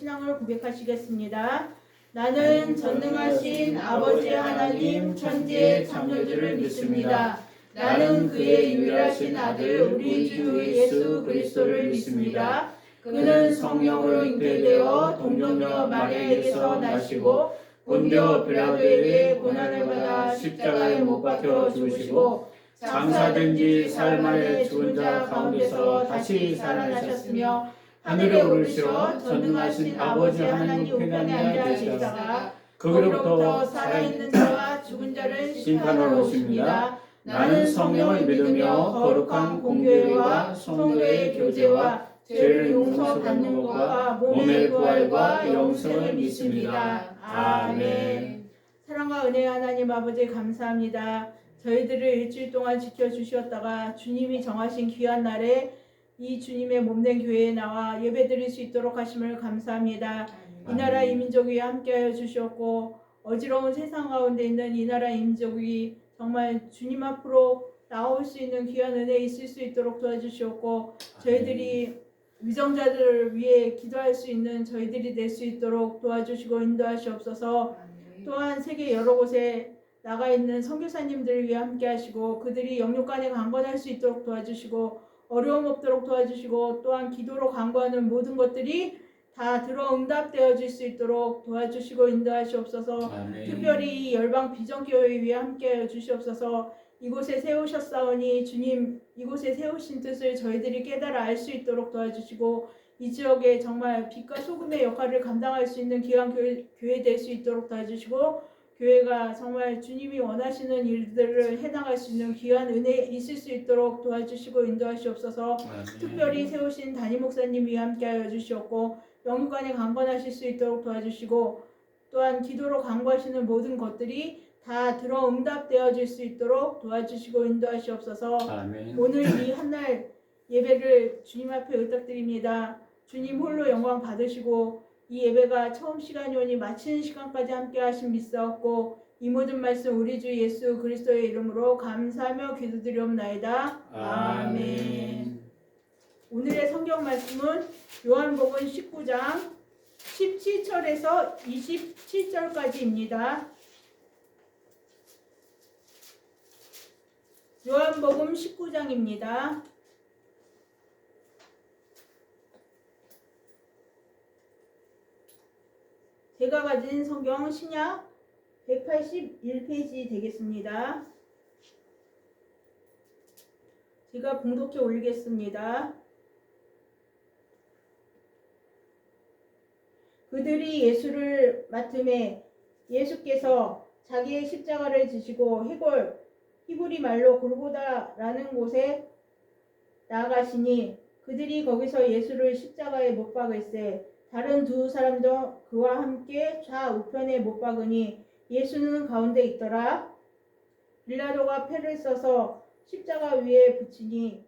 신앙을 고백하시겠습니다. 나는 전능하신 아버지 하나님 천지의 창조주를 믿습니다. 나는 그의 유일하신 아들 우리 주 예수 그리스도를 믿습니다. 그는 성령으로 잉태되어 동정녀 마리아에게서 나시고 본디오 빌라도에게 고난을 받아 십자가에 못 박혀 죽으시고 장사된 지 사흘 만에 죽은 자 가운데서 다시 살아나셨으며 하늘에 오르시어 전능하신 아버지 하나님 우편에 앉아 계시다가 거기로부터 살아있는 자와 죽은 자를 심판하러 오십니다. 나는 성령을 믿으며 거룩한 공교회와 성도의 교제와 죄를 용서받는 것과 몸의 부활과 영생을 믿습니다. 아멘. 사랑과 은혜의 하나님 아버지 감사합니다. 저희들을 일주일 동안 지켜주셨다가 주님이 정하신 귀한 날에 이 주님의 몸된 교회에 나와 예배드릴 수 있도록 하심을 감사합니다. 이 나라 이 민족이 함께하여 주셨고 어지러운 세상 가운데 있는 이 나라 이 민족이 정말 주님 앞으로 나올 수 있는 귀한 은혜 있을 수 있도록 도와주시옵고 저희들이 위정자들을 위해 기도할 수 있는 저희들이 될 수 있도록 도와주시고 인도하시옵소서. 또한 세계 여러 곳에 나가 있는 선교사님들을 위해 함께 하시고 그들이 영육간에 강건할 수 있도록 도와주시고 어려움 없도록 도와주시고 또한 기도로 간구하는 모든 것들이 다 들어 응답되어질 수 있도록 도와주시고 인도하시옵소서. 특별히 이 열방 비전교회 위해 함께하여 주시옵소서. 이곳에 세우셨사오니 주님 이곳에 세우신 뜻을 저희들이 깨달아 알 수 있도록 도와주시고 이 지역에 정말 빛과 소금의 역할을 감당할 수 있는 귀한 교회 될 수 있도록 도와주시고 교회가 정말 주님이 원하시는 일들을 해나갈 수 있는 귀한 은혜 있을 수 있도록 도와주시고 인도하시옵소서. 특별히 세우신 담임 목사님 위에 함께하여 주시옵고 영육간에 강건하실 수 있도록 도와주시고 또한 기도로 간구하시는 모든 것들이 다 들어 응답되어질 수 있도록 도와주시고 인도하시옵소서. 아멘. 오늘 이 한날 예배를 주님 앞에 의탁드립니다. 주님 홀로 영광 받으시고 이 예배가 처음 시간이 오니 마치는 시간까지 함께 하신 믿사옵고 이 모든 말씀 우리 주 예수 그리스도의 이름으로 감사하며 기도드리옵나이다. 아멘. 오늘의 성경 말씀은 요한복음 19장 17절에서 27절까지입니다. 요한복음 19장입니다. 제가 가진 성경 신약 181페이지 되겠습니다. 제가 봉독해 올리겠습니다. 그들이 예수를 맡음에 예수께서 자기의 십자가를 지시고 해골 히브리 말로 골고다라는 곳에 나아가시니 그들이 거기서 예수를 십자가에 못 박을세 다른 두 사람도 그와 함께 좌우편에 못 박으니 예수는 가운데 있더라. 빌라도가 패를 써서 십자가 위에 붙이니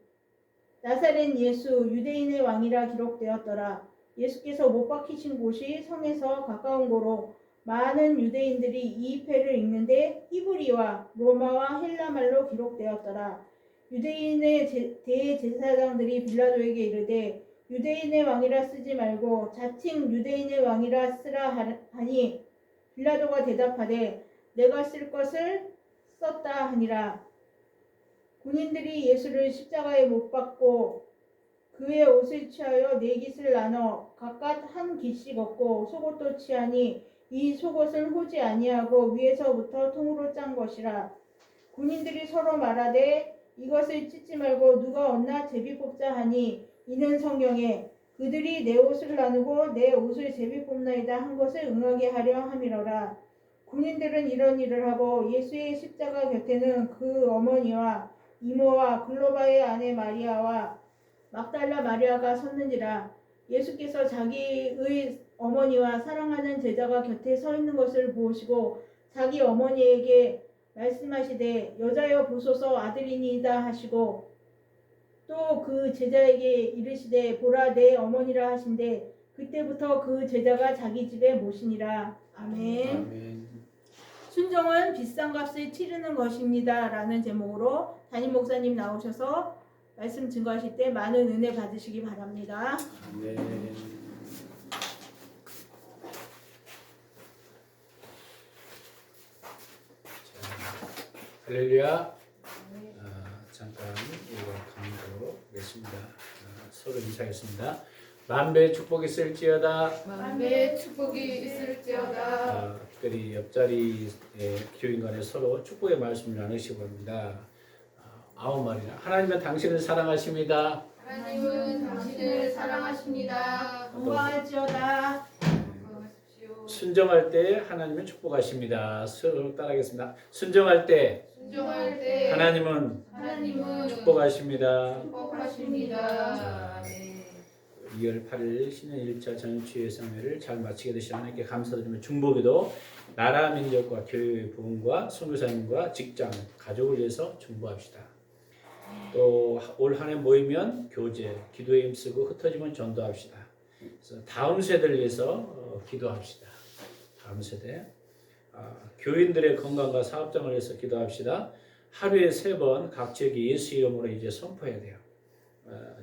나사렛 예수 유대인의 왕이라 기록되었더라. 예수께서 못 박히신 곳이 성에서 가까운 고로 많은 유대인들이 이 패를 읽는데 히브리와 로마와 헬라말로 기록되었더라. 유대인의 대제사장들이 빌라도에게 이르되 유대인의 왕이라 쓰지 말고 자칭 유대인의 왕이라 쓰라 하니 빌라도가 대답하되 내가 쓸 것을 썼다 하니라. 군인들이 예수를 십자가에 못 박고 그의 옷을 취하여 네 깃을 나눠 각각 한 깃씩 얻고 속옷도 취하니 이 속옷은 호지 아니하고 위에서부터 통으로 짠 것이라. 군인들이 서로 말하되 이것을 찢지 말고 누가 얻나 제비 뽑자 하니 이는 성경에 그들이 내 옷을 나누고 내 옷을 제비 뽑나이다 한 것을 응하게 하려 함이로라. 군인들은 이런 일을 하고 예수의 십자가 곁에는 그 어머니와 이모와 글로바의 아내 마리아와 막달라 마리아가 섰는지라. 예수께서 자기의 어머니와 사랑하는 제자가 곁에 서 있는 것을 보시고 자기 어머니에게 말씀하시되 여자여 보소서 아들이니이다 하시고 또 그 제자에게 이르시되 보라 내 어머니라 하신대 그때부터 그 제자가 자기 집에 모시니라. 아멘. 아멘. 순종은 비싼 값을 치르는 것입니다 라는 제목으로 담임 목사님 나오셔서 말씀 증거하실 때 많은 은혜 받으시기 바랍니다. 아멘. 할렐루야. 잠깐 우리가 강의로 맺습니다. 서로 인사하겠습니다. 만배 축복이 있을지어다. 만배 축복이 있을지어다. 특별히 옆자리의 교인 간에 서로 축복의 말씀을 나누시고 합니다. 9마리나 하나님은 당신을 사랑하십니다. 하나님은 당신을 사랑하십니다. 건강할지어다. 순종할 때 하나님은 축복하십니다. 서로 따라하겠습니다. 순종할 때 하나님은 축복하십니다. 축복하십니다. 2월 8일 신년 1차 전주의 성회를 잘 마치게 되시 하나님께 감사드리며 중보기도 나라 민족과 교회 부흥과 선교사님과 직장 가족을 위해서 중보합시다. 또 올 한 해 모이면 교제 기도에 힘쓰고 흩어지면 전도합시다. 그래서 다음 세대를 위해서 기도합시다. 다음 세대 교인들의 건강과 사업장을 위해서 기도합시다. 하루에 3번 각 지역에 예수 이름으로 이제 선포해야 돼요.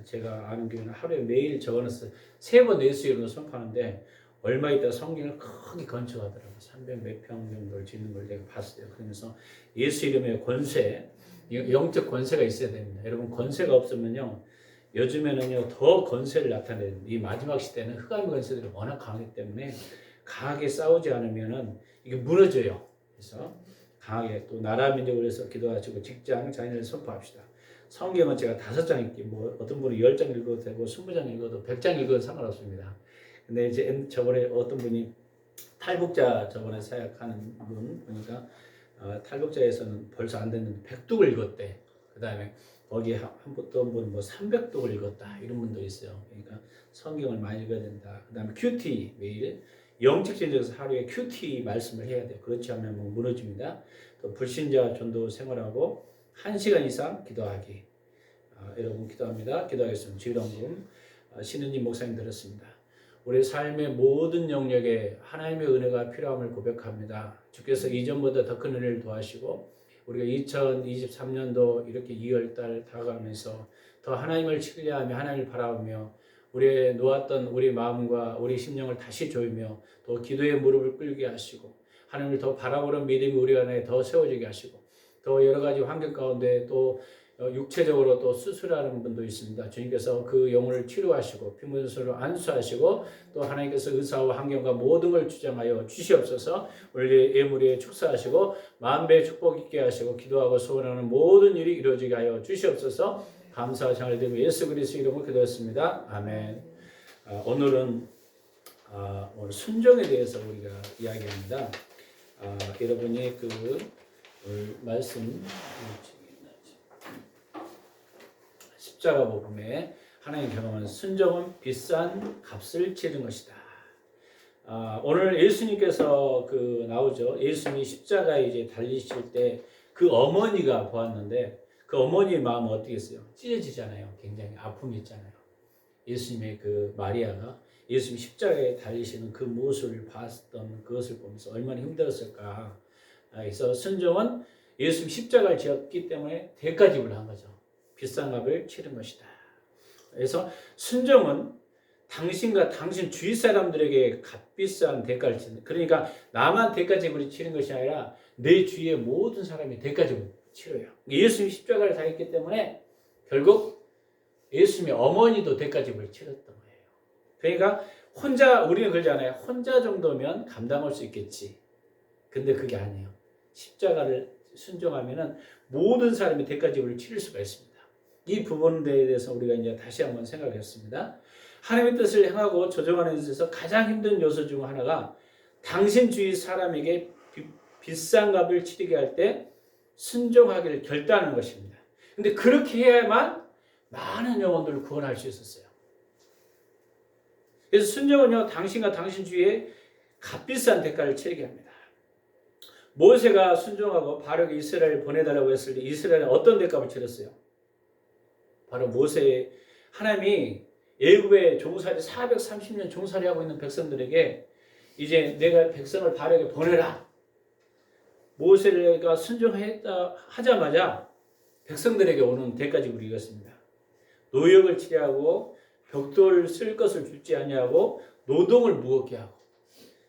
제가 아는 교회는 하루에 매일 적어놨어요. 3번 예수 이름으로 선포하는데 얼마 있다 성경을 크게 건축하더라고요. 300 몇 평 정도를 짓는 걸 내가 봤어요. 그러면서 예수 이름의 권세, 영적 권세가 있어야 됩니다. 여러분 권세가 없으면요. 요즘에는요 더 권세를 나타내는 이 마지막 시대는 흑암의 권세들이 워낙 강하기 때문에 강하게 싸우지 않으면은 이게 무너져요. 그래서 강하게 또 나라 민족을 위해서 기도하시고 직장 자녀를 선포합시다. 성경은 제가 5장 읽기 뭐 어떤 분이 10장 읽어도 되고 20장 읽어도 100장 읽어도 상관없습니다. 근데 이제 저번에 어떤 분이 탈북자 저번에 사역하는 분 보니까 탈북자에서는 벌써 안 됐는데 100독을 읽었대. 그 다음에 거기에 어떤 분은 뭐 300독을 읽었다 이런 분도 있어요. 그러니까 성경을 많이 읽어야 된다. 그 다음에 큐티 매일 영적 전쟁에서 하루에 큐티 말씀을 해야 돼요. 그렇지 않으면 뭐 무너집니다. 또 불신자 전도 생활하고 1시간 이상 기도하기. 여러분 기도합니다. 기도하겠습니다. 주일원금 신은지 목사님 들었습니다. 우리 삶의 모든 영역에 하나님의 은혜가 필요함을 고백합니다. 주께서 이전보다 더 큰 은혜를 도하시고 우리가 2023년도 이렇게 2월달 다가가면서 더 하나님을 신뢰하며 하나님을 바라보며 우리의 놓았던 우리 마음과 우리 심령을 다시 조이며 또 기도의 무릎을 꿇게 하시고 하나님을 더 바라보는 믿음이 우리 안에 더 세워지게 하시고 또 여러 가지 환경 가운데 또 육체적으로 또 수술하는 분도 있습니다. 주님께서 그 영혼을 치료하시고 피문수로 안수하시고 또 하나님께서 의사와 환경과 모든 걸 주장하여 주시옵소서. 우리 예물에 축사하시고 만배 축복 있게 하시고 기도하고 소원하는 모든 일이 이루어지게 하여 주시옵소서. 감사와 장을 드리며 예수 그리스도 이름으로 기도했습니다. 아멘. 오늘은 오늘 순종에 대해서 우리가 이야기합니다. 여러분이 그 말씀 십자가 복음에 하나님 경험하는 순종은 비싼 값을 치른 것이다. 오늘 예수님께서 나오죠. 예수님이 십자가에 이제 달리실 때 그 어머니가 보았는데 그 어머니의 마음은 어떻게 했어요? 찢어지잖아요. 굉장히 아픔이 있잖아요. 예수님의 그 마리아가 예수님 십자가에 달리시는 그 모습을 봤던 그것을 보면서 얼마나 힘들었을까. 그래서 순종은 예수님 십자가를 지었기 때문에 대가 지불을 한 거죠. 비싼 값을 치른 것이다. 그래서 순종은 당신과 당신 주위 사람들에게 값비싼 대가를 치는, 그러니까 나만 대가 지불을 치른 것이 아니라 내 주위의 모든 사람이 대가 지불을 치러요. 예수님이 십자가를 당했기 때문에 결국 예수님의 어머니도 대가 지불을 치렀던 거예요. 그러니까 혼자, 우리는 그러잖아요. 혼자 정도면 감당할 수 있겠지. 근데 그게 아니에요. 십자가를 순종하면은 모든 사람이 대가 지불을 치를 수가 있습니다. 이 부분에 대해서 우리가 이제 다시 한번 생각했습니다. 하나님의 뜻을 행하고 조정하는 데 있어서 가장 힘든 요소 중 하나가 당신 주위 사람에게 비싼 값을 치르게 할 때 순종하기를 결단하는 것입니다. 근데 그렇게 해야만 많은 영혼들을 구원할 수 있었어요. 그래서 순종은요, 당신과 당신 주위에 값비싼 대가를 치르게 합니다. 모세가 순종하고 바로에게 이스라엘을 보내달라고 했을 때 이스라엘은 어떤 대가를 치렀어요? 바로 모세, 하나님이 애굽에 종살이 430년 종살이하고 있는 백성들에게 이제 내가 백성을 바로에게 보내라. 모세가 순종했다 하자마자 백성들에게 오는 대가 지불이 이것입니다. 노역을 치료하고 벽돌을 쓸 것을 주지 아니하고 노동을 무겁게 하고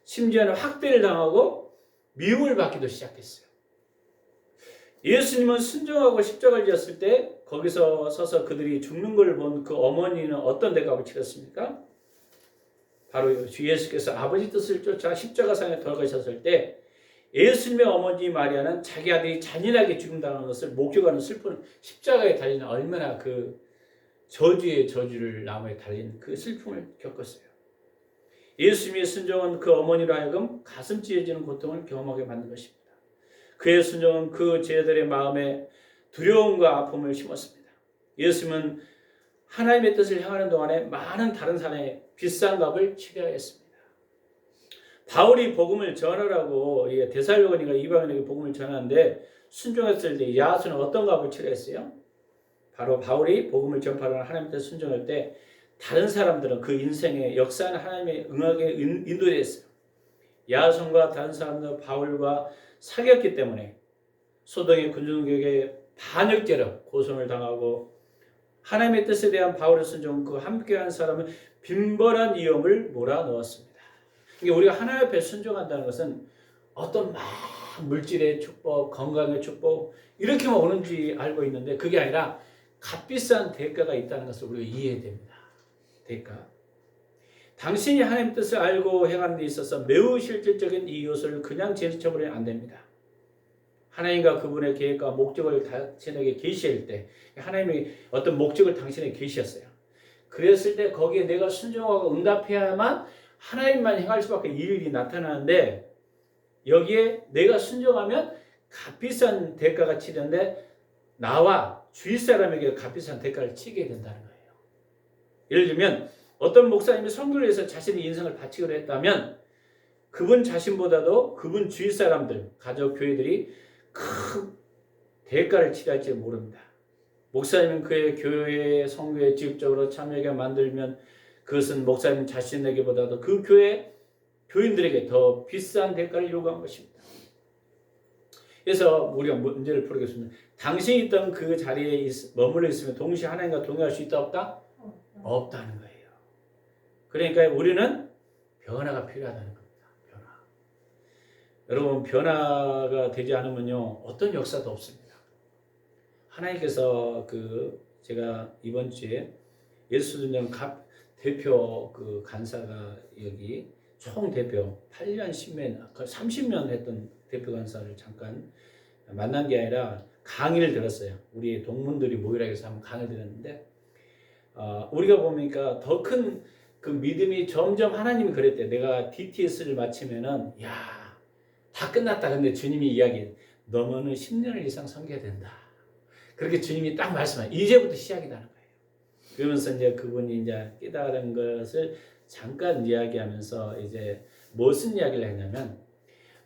심지어는 학대를 당하고 미움을 받기도 시작했어요. 예수님은 순종하고 십자가를 지었을 때 거기서 서서 그들이 죽는 걸 본 그 어머니는 어떤 대가를 치렀습니까? 바로 주 예수께서 아버지 뜻을 쫓아 십자가상에 돌아가셨을 때 예수님의 어머니 마리아는 자기 아들이 잔인하게 죽임당하는 것을 목격하는 슬픈 십자가에 달리는 얼마나 그 저주의 저주를 나무에 달린 그 슬픔을 겪었어요. 예수님의 순종은 그 어머니로 하여금 가슴 찢어지는 고통을 경험하게 만든 것입니다. 그의 순종은 그 제자들의 마음에 두려움과 아픔을 심었습니다. 예수님은 하나님의 뜻을 향하는 동안에 많은 다른 사람의 비싼 값을 치러야했습니다. 바울이 복음을 전하라고 데살로니가 이방인에게 복음을 전하는데 순종했을 때 야손은 어떤 값을 치러했어요? 바로 바울이 복음을 전파하는 하나님의 뜻을 순종할 때 다른 사람들은 그 인생의 역사는 하나님의 응하게 인도됐어요. 야손과 다른 사람들은 바울과 사귀었기 때문에 소동의 군중에게 반역죄로 고소를 당하고 하나님의 뜻에 대한 바울의 순종 그 함께한 사람은 빈번한 위험을 몰아넣었습니다. 그러니까 우리가 하나님 앞에 순종한다는 것은 어떤 막 물질의 축복, 건강의 축복 이렇게만 오는지 알고 있는데 그게 아니라 값비싼 대가가 있다는 것을 우리가 이해해야 됩니다. 대가. 당신이 하나님의 뜻을 알고 행하는 데 있어서 매우 실질적인 이 요소를 그냥 제쳐버리면 안 됩니다. 하나님과 그분의 계획과 목적을 당신에게 계시할 때 하나님이 어떤 목적을 당신에게 계시했어요. 그랬을 때 거기에 내가 순종하고 응답해야만 하나님만 행할 수밖에 일이 나타나는데 여기에 내가 순종하면 값비싼 대가가 치는데 나와 주위 사람에게 값비싼 대가를 치게 된다는 거예요. 예를 들면 어떤 목사님이 선교를 위해서 자신의 인생을 바치기로 했다면 그분 자신보다도 그분 주위 사람들, 가족, 교회들이 큰 대가를 치러할지 모릅니다. 목사님은 그의 교회의 선교에 직접적으로 참여하게 만들면 그것은 목사님 자신에게보다도 그 교회 교인들에게 더 비싼 대가를 요구한 것입니다. 그래서 우리가 문제를 풀겠습니다. 당신이 있던 그 자리에 머물러 있으면 동시에 하나님과 동행할 수 있다 없다? 없다는 거예요. 그러니까 우리는 변화가 필요하다는 겁니다. 변화. 여러분 변화가 되지 않으면요 어떤 역사도 없습니다. 하나님께서 제가 이번 주에 예수전쟁 대표 간사가 여기 총 대표 8년 10년 30년 했던 대표 간사를 잠깐 만난 게 아니라 강의를 들었어요. 우리 동문들이 모이라 해서 한번 강의를 들었는데 우리가 보니까 더 큰 그 믿음이 점점 하나님이 그랬대. 내가 DTS를 마치면은 다 끝났다. 근데 주님이 이야기 너는 10년을 이상 섬겨야 된다. 그렇게 주님이 딱 말씀하세요. 이제부터 시작이라는 거예요. 그러면서 이제 그분이 이제 깨달은 것을 잠깐 이야기하면서 이제 무슨 이야기를 했냐면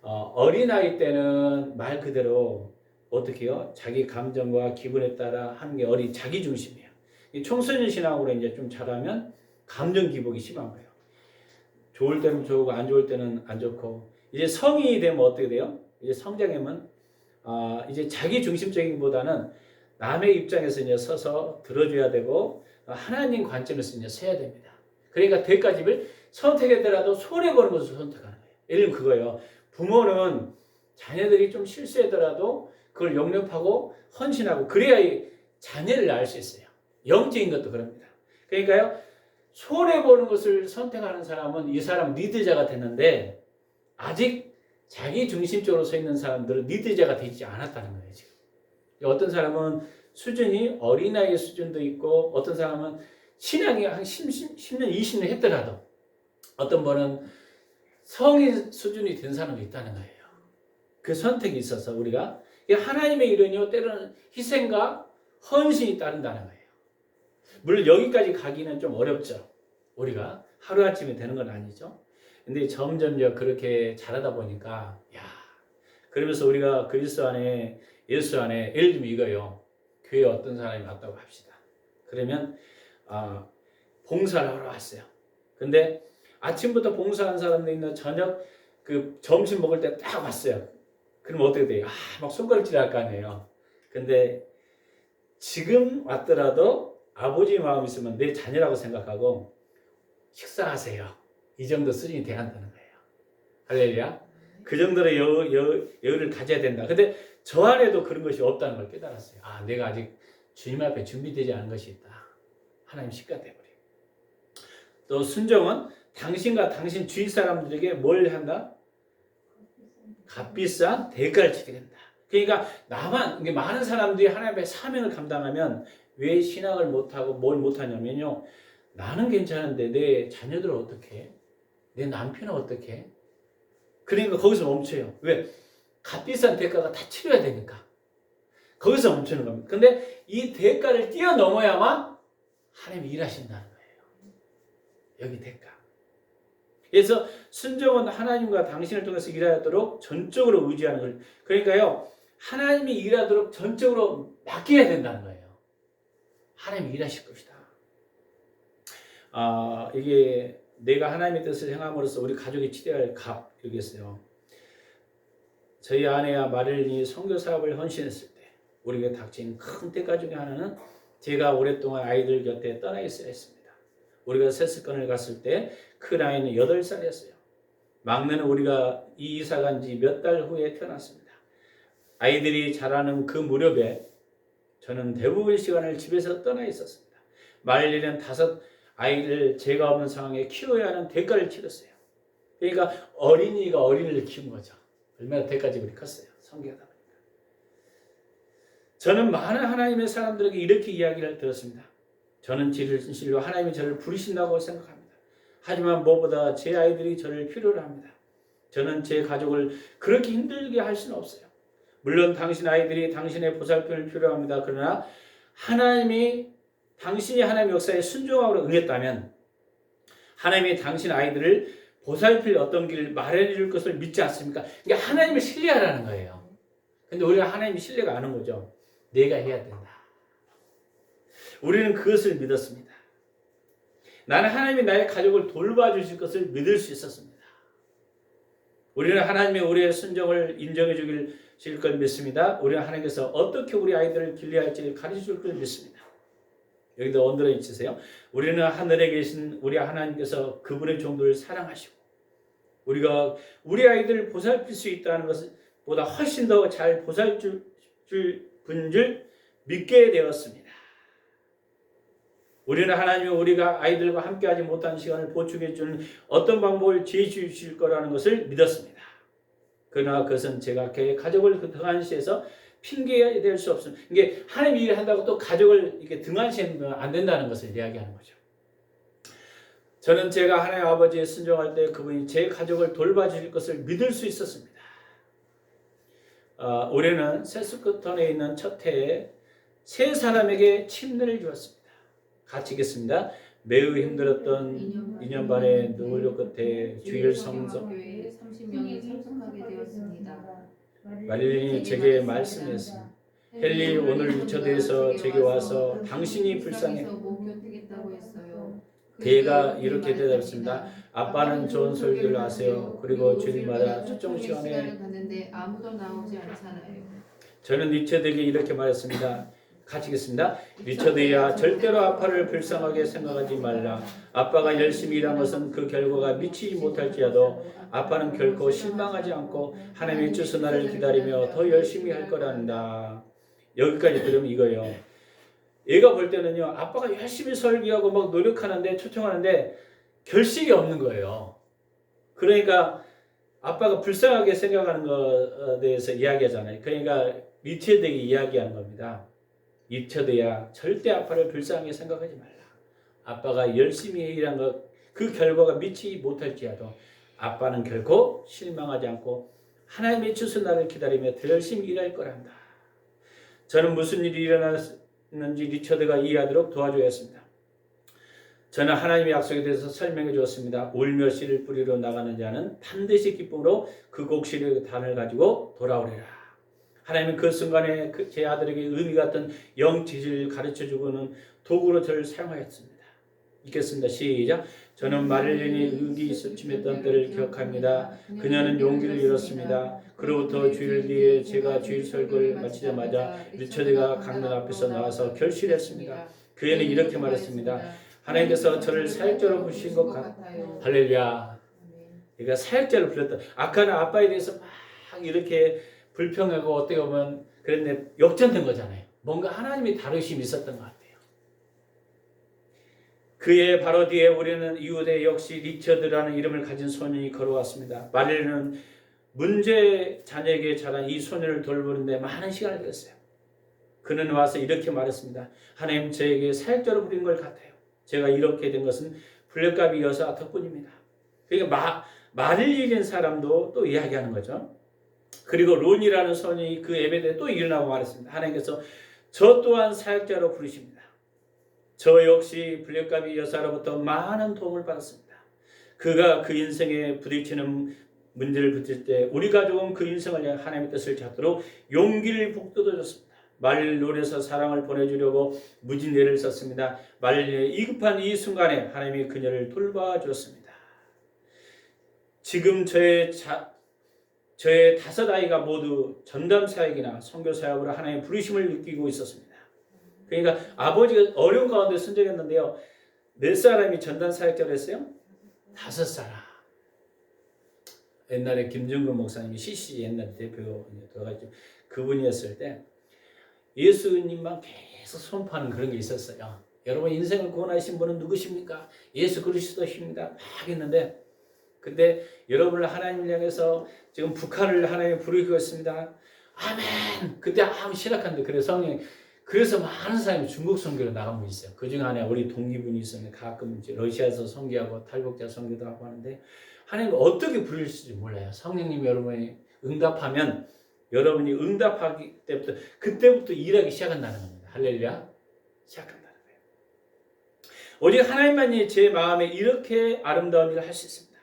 어린아이 때는 말 그대로 어떻게 해요? 자기 감정과 기분에 따라 하는 게 자기 중심이에요. 청소년 신앙으로 이제 좀 자라면 감정 기복이 심한 거예요. 좋을 때는 좋고 안 좋을 때는 안 좋고 이제 성인이 되면 어떻게 돼요? 이제 성장하면 이제 자기 중심적인보다는 남의 입장에서 이제 서서 들어줘야 되고 하나님 관점에서 이제 서야 됩니다. 그러니까 대가집을 선택했더라도 손해보는 것을 선택하는 거예요. 예를 들면 그거예요. 부모는 자녀들이 좀 실수하더라도 그걸 용납하고 헌신하고 그래야 이 자녀를 낳을 수 있어요. 영적인 것도 그럽니다. 그러니까요. 손해보는 것을 선택하는 사람은 이 사람 리더자가 됐는데 아직 자기 중심적으로 서 있는 사람들은 리더자가 되지 않았다는 거예요. 지금. 어떤 사람은 수준이 어린아이 수준도 있고 어떤 사람은 신앙이 한 10년, 20년 했더라도 어떤 분은 성인 수준이 된 사람도 있다는 거예요. 그 선택이 있어서 우리가 하나님의 일은요 때로는 희생과 헌신이 따른다는 거예요. 물론 여기까지 가기는 좀 어렵죠. 우리가 하루아침에 되는 건 아니죠. 근데 점점 그렇게 자라다 보니까 그러면서 우리가 그리스도 안에 예수 안에 예를 들면 이거요. 교회에 어떤 사람이 왔다고 합시다. 그러면 봉사를 하러 왔어요. 근데 아침부터 봉사한 사람도 있는 저녁 점심 먹을 때 딱 왔어요. 그러면 어떻게 돼요? 막 손가락질 할 거 아니에요. 근데 지금 왔더라도 아버지 마음이 있으면 내 자녀라고 생각하고 식사하세요. 이 정도 수준이 돼야 한다는 거예요. 할렐루야. 그 정도로 여유를 가져야 된다. 근데 저 안에도 그런 것이 없다는 걸 깨달았어요. 아, 내가 아직 주님 앞에 준비되지 않은 것이 있다. 하나님 식가되버려. 또 순종은 당신과 당신 주위 사람들에게 뭘 한다? 값비싼 대가를 치게 된다. 그러니까 나만, 이게 많은 사람들이 하나님 앞에 사명을 감당하면 왜 신앙을 못하고 뭘 못하냐면요. 나는 괜찮은데 내 자녀들은 어떻게 해? 내 남편은 어떻게 해? 그러니까 거기서 멈춰요. 왜? 값비싼 대가가 다 치러야 되니까. 거기서 멈추는 겁니다. 근데 이 대가를 뛰어넘어야만 하나님이 일하신다는 거예요. 여기 대가. 그래서 순종은 하나님과 당신을 통해서 일하도록 전적으로 의지하는 거예요. 그러니까요. 하나님이 일하도록 전적으로 맡겨야 된다는 거예요. 하나님이 일하실 것이다. 이게 내가 하나님의 뜻을 행함으로써 우리 가족이 치러야 할 값, 여기 있어요. 저희 아내와 마릴린이 선교 사업을 헌신했을 때 우리에게 닥친 큰 대가 중에 하나는 제가 오랫동안 아이들 곁에 떠나 있어야 했습니다. 우리가 세습권을 갔을 때 큰 아이는 8살이었어요. 막내는 우리가 이 이사 간 지 몇 달 후에 태어났습니다. 아이들이 자라는 그 무렵에 저는 대부분 시간을 집에서 떠나 있었습니다. 마릴린은 5 아이를 제가 없는 상황에 키워야 하는 대가를 치렀어요. 그러니까 어린이가 어린이를 키운 거죠. 얼마나 대가지불이 컸어요. 성교하다 보니까. 저는 많은 하나님의 사람들에게 이렇게 이야기를 들었습니다. 저는 진실로 하나님이 저를 부르신다고 생각합니다. 하지만 무엇보다 제 아이들이 저를 필요로 합니다. 저는 제 가족을 그렇게 힘들게 할 수는 없어요. 물론 당신 아이들이 당신의 보살핌을 필요합니다. 그러나 당신이 하나님의 역사에 순종하고 응했다면 하나님이 당신 아이들을 보살필 어떤 길을 마련해 줄 것을 믿지 않습니까? 그러니까 하나님을 신뢰하라는 거예요. 근데 우리가 하나님이 신뢰가 안 온 거죠. 내가 해야 된다. 우리는 그것을 믿었습니다. 나는 하나님이 나의 가족을 돌봐주실 것을 믿을 수 있었습니다. 우리는 하나님의 우리의 순종을 인정해 주실 걸 믿습니다. 우리는 하나님께서 어떻게 우리 아이들을 길러야 할지를 가르쳐 줄 걸 믿습니다. 여기도 언더라인 치세요. 우리는 하늘에 계신 우리 하나님께서 그분의 종들을 사랑하시고 우리가 우리 아이들을 보살필 수 있다는 것을 보다 훨씬 더 잘 보살필 분 줄 믿게 되었습니다. 우리는 하나님이 우리가 아이들과 함께하지 못한 시간을 보충해 주는 어떤 방법을 제시해 주실 거라는 것을 믿었습니다. 그러나 그것은 제가 가족을 등한시해서 핑계가 될 수 없습니다. 이게 하나님 일을 한다고 또 가족을 이렇게 등한시하면 안 된다는 것을 이야기하는 거죠. 저는 제가 하나님 아버지에 순종할 때 그분이 제 가족을 돌봐주실 것을 믿을 수 있었습니다. 올해는 세스커턴에 있는 첫 해에 3사람에게 침례를 주었습니다. 같이 읽겠습니다. 매우 힘들었던 2년 반의 노력 끝에 주일 성서 30명이 참석하게 되었습니다. 마릴린이 제게 말씀했습니다. 헨리 오늘 유처대에서 제게 와서 당신이 불쌍해. 그가 이렇게 대답했습니다. 아빠는 좋은 설교를 하세요. 그리고 주일마다 초청 시간에 갔는데 아무도 나오지 않잖아요. 저는 리처드에게 이렇게 말했습니다. 같이 읽겠습니다. 리처드야, 절대로 아빠를 불쌍하게 생각하지 말라. 아빠가 열심히 일한 것은 그 결과가 미치지 못할지라도 아빠는 결코 실망하지 않고 하나님의 주소 나를 기다리며 더 열심히 할 거란다. 여기까지 들으면 이거예요. 얘가 볼 때는요, 아빠가 열심히 설교하고 막 노력하는데 초청하는데 결실이 없는 거예요. 그러니까 아빠가 불쌍하게 생각하는 것에 대해서 이야기하잖아요. 그러니까 리처드에게 이야기하는 겁니다. 리처드야, 절대 아빠를 불쌍하게 생각하지 말라. 아빠가 열심히 일한 것, 그 결과가 미치지 못할지라도 아빠는 결코 실망하지 않고 하나님의 주소 나를 기다리며 더 열심히 일할 거란다. 저는 무슨 일이 일어났는지 리처드가 이해하도록 도와줘야 했습니다. 저는 하나님의 약속에 대해서 설명해 주었습니다. 울며 씨를 뿌리러 나가는 자는 반드시 기쁨으로 그 곡실의 단을 가지고 돌아오리라. 하나님은 그 순간에 제 아들에게 의미 같은 영지식을 가르쳐주고는 도구로 저를 사용하였습니다. 읽겠습니다. 시작. 저는 마릴린이 의기 있음했던 때를 기억합니다. 그녀는 용기를 잃었습니다. 그로부터 주일 뒤에 제가 주일 설교를 마치자마자 리처드가 강단 앞에서 나와서 결실했습니다. 그 애는 이렇게 말했습니다. 하나님께서 저를 사역자로 부르신 것 같아요. 할렐루야. 그러니까 사역자로 불렀다. 아까는 아빠에 대해서 막 이렇게 불평하고 어떻게 보면 그랬는데 역전된 거잖아요. 뭔가 하나님이 다루심이 있었던 것 같아요. 그의 바로 뒤에 우리는 이웃에 역시 리처드라는 이름을 가진 소년이 걸어왔습니다. 마리는 문제 자녀에게 자란 이 소년을 돌보는데 많은 시간을 들였어요. 그는 와서 이렇게 말했습니다. 하나님, 저에게 사역자로 부린 것 같아요. 제가 이렇게 된 것은 블랙가비 여사 덕분입니다. 그러니까 말을 잃은 사람도 또 이야기하는 거죠. 그리고 론이라는 소년이 그 예배 때 또 일어나고 말했습니다. 하나님께서 저 또한 사역자로 부르십니다. 저 역시 블랙가비 여사로부터 많은 도움을 받았습니다. 그가 그 인생에 부딪히는 문제를 붙일 때 우리 가족은 그 인생을 위해 하나님의 뜻을 찾도록 용기를 북돋아줬습니다. 말론에서 사랑을 보내주려고 무진 애를 썼습니다. 말론의 이급한 이 순간에 하나님이 그녀를 돌봐주었습니다. 지금 저의 5 아이가 모두 전담 사역이나 선교 사역으로 하나님의 부르심을 느끼고 있었습니다. 그러니까 아버지가 어려운 가운데 순종했는데요. 몇 사람이 전담 사역자를 했어요? 5 사람. 옛날에 김정근 목사님이 CC 옛날 대표 돌아갔죠. 그분이 했을 때 예수님만 계속 선포하는 그런 게 있었어요. 여러분 인생을 구원하신 분은 누구십니까? 예수 그리스도십니다. 막 했는데 근데 여러분을 하나님을 향해서 지금 북한을 하나님이 부르고 있습니다. 아멘. 그때 시작하는데 그래서 많은 사람이 중국 선교로 나간 분이 있어요. 그중 하나에 우리 동기분이 있었는데 가끔 이제 러시아에서 선교하고 탈북자 선교도 하고 하는데 하나님이 어떻게 부르실지 몰라요. 성령님이 여러분이 응답하면 여러분이 응답하기 때부터 그때부터 일하기 시작한다는 겁니다. 할렐루야. 시작한다는 거예요. 오직 하나님만이 제 마음에 이렇게 아름다운 일을 할 수 있습니다.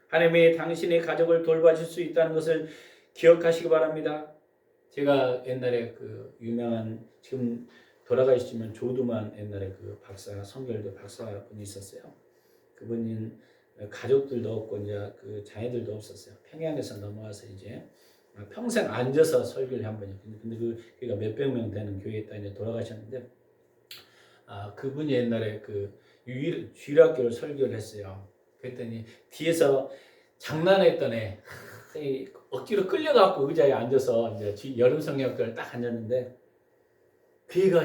하나님이 당신의 가족을 돌봐줄 수 있다는 것을 기억하시기 바랍니다. 제가 옛날에 그 유명한 지금 돌아가시지만 조두만 옛날에 그 박사 선교도 박사분이 있었어요. 그분은 가족들도 없고 이제 그 자녀들도 없었어요. 평양에서 넘어와서 이제 평생 앉아서 설교를 한 번이요. 근데 그가 몇백 명 되는 교회에 이제 돌아가셨는데 그분이 옛날에 그 주일학교를 설교를 했어요. 그랬더니 뒤에서 장난했던 애 억지로 끌려갖고 의자에 앉아서 이제 여름 성경학교를 딱 앉았는데 그 애가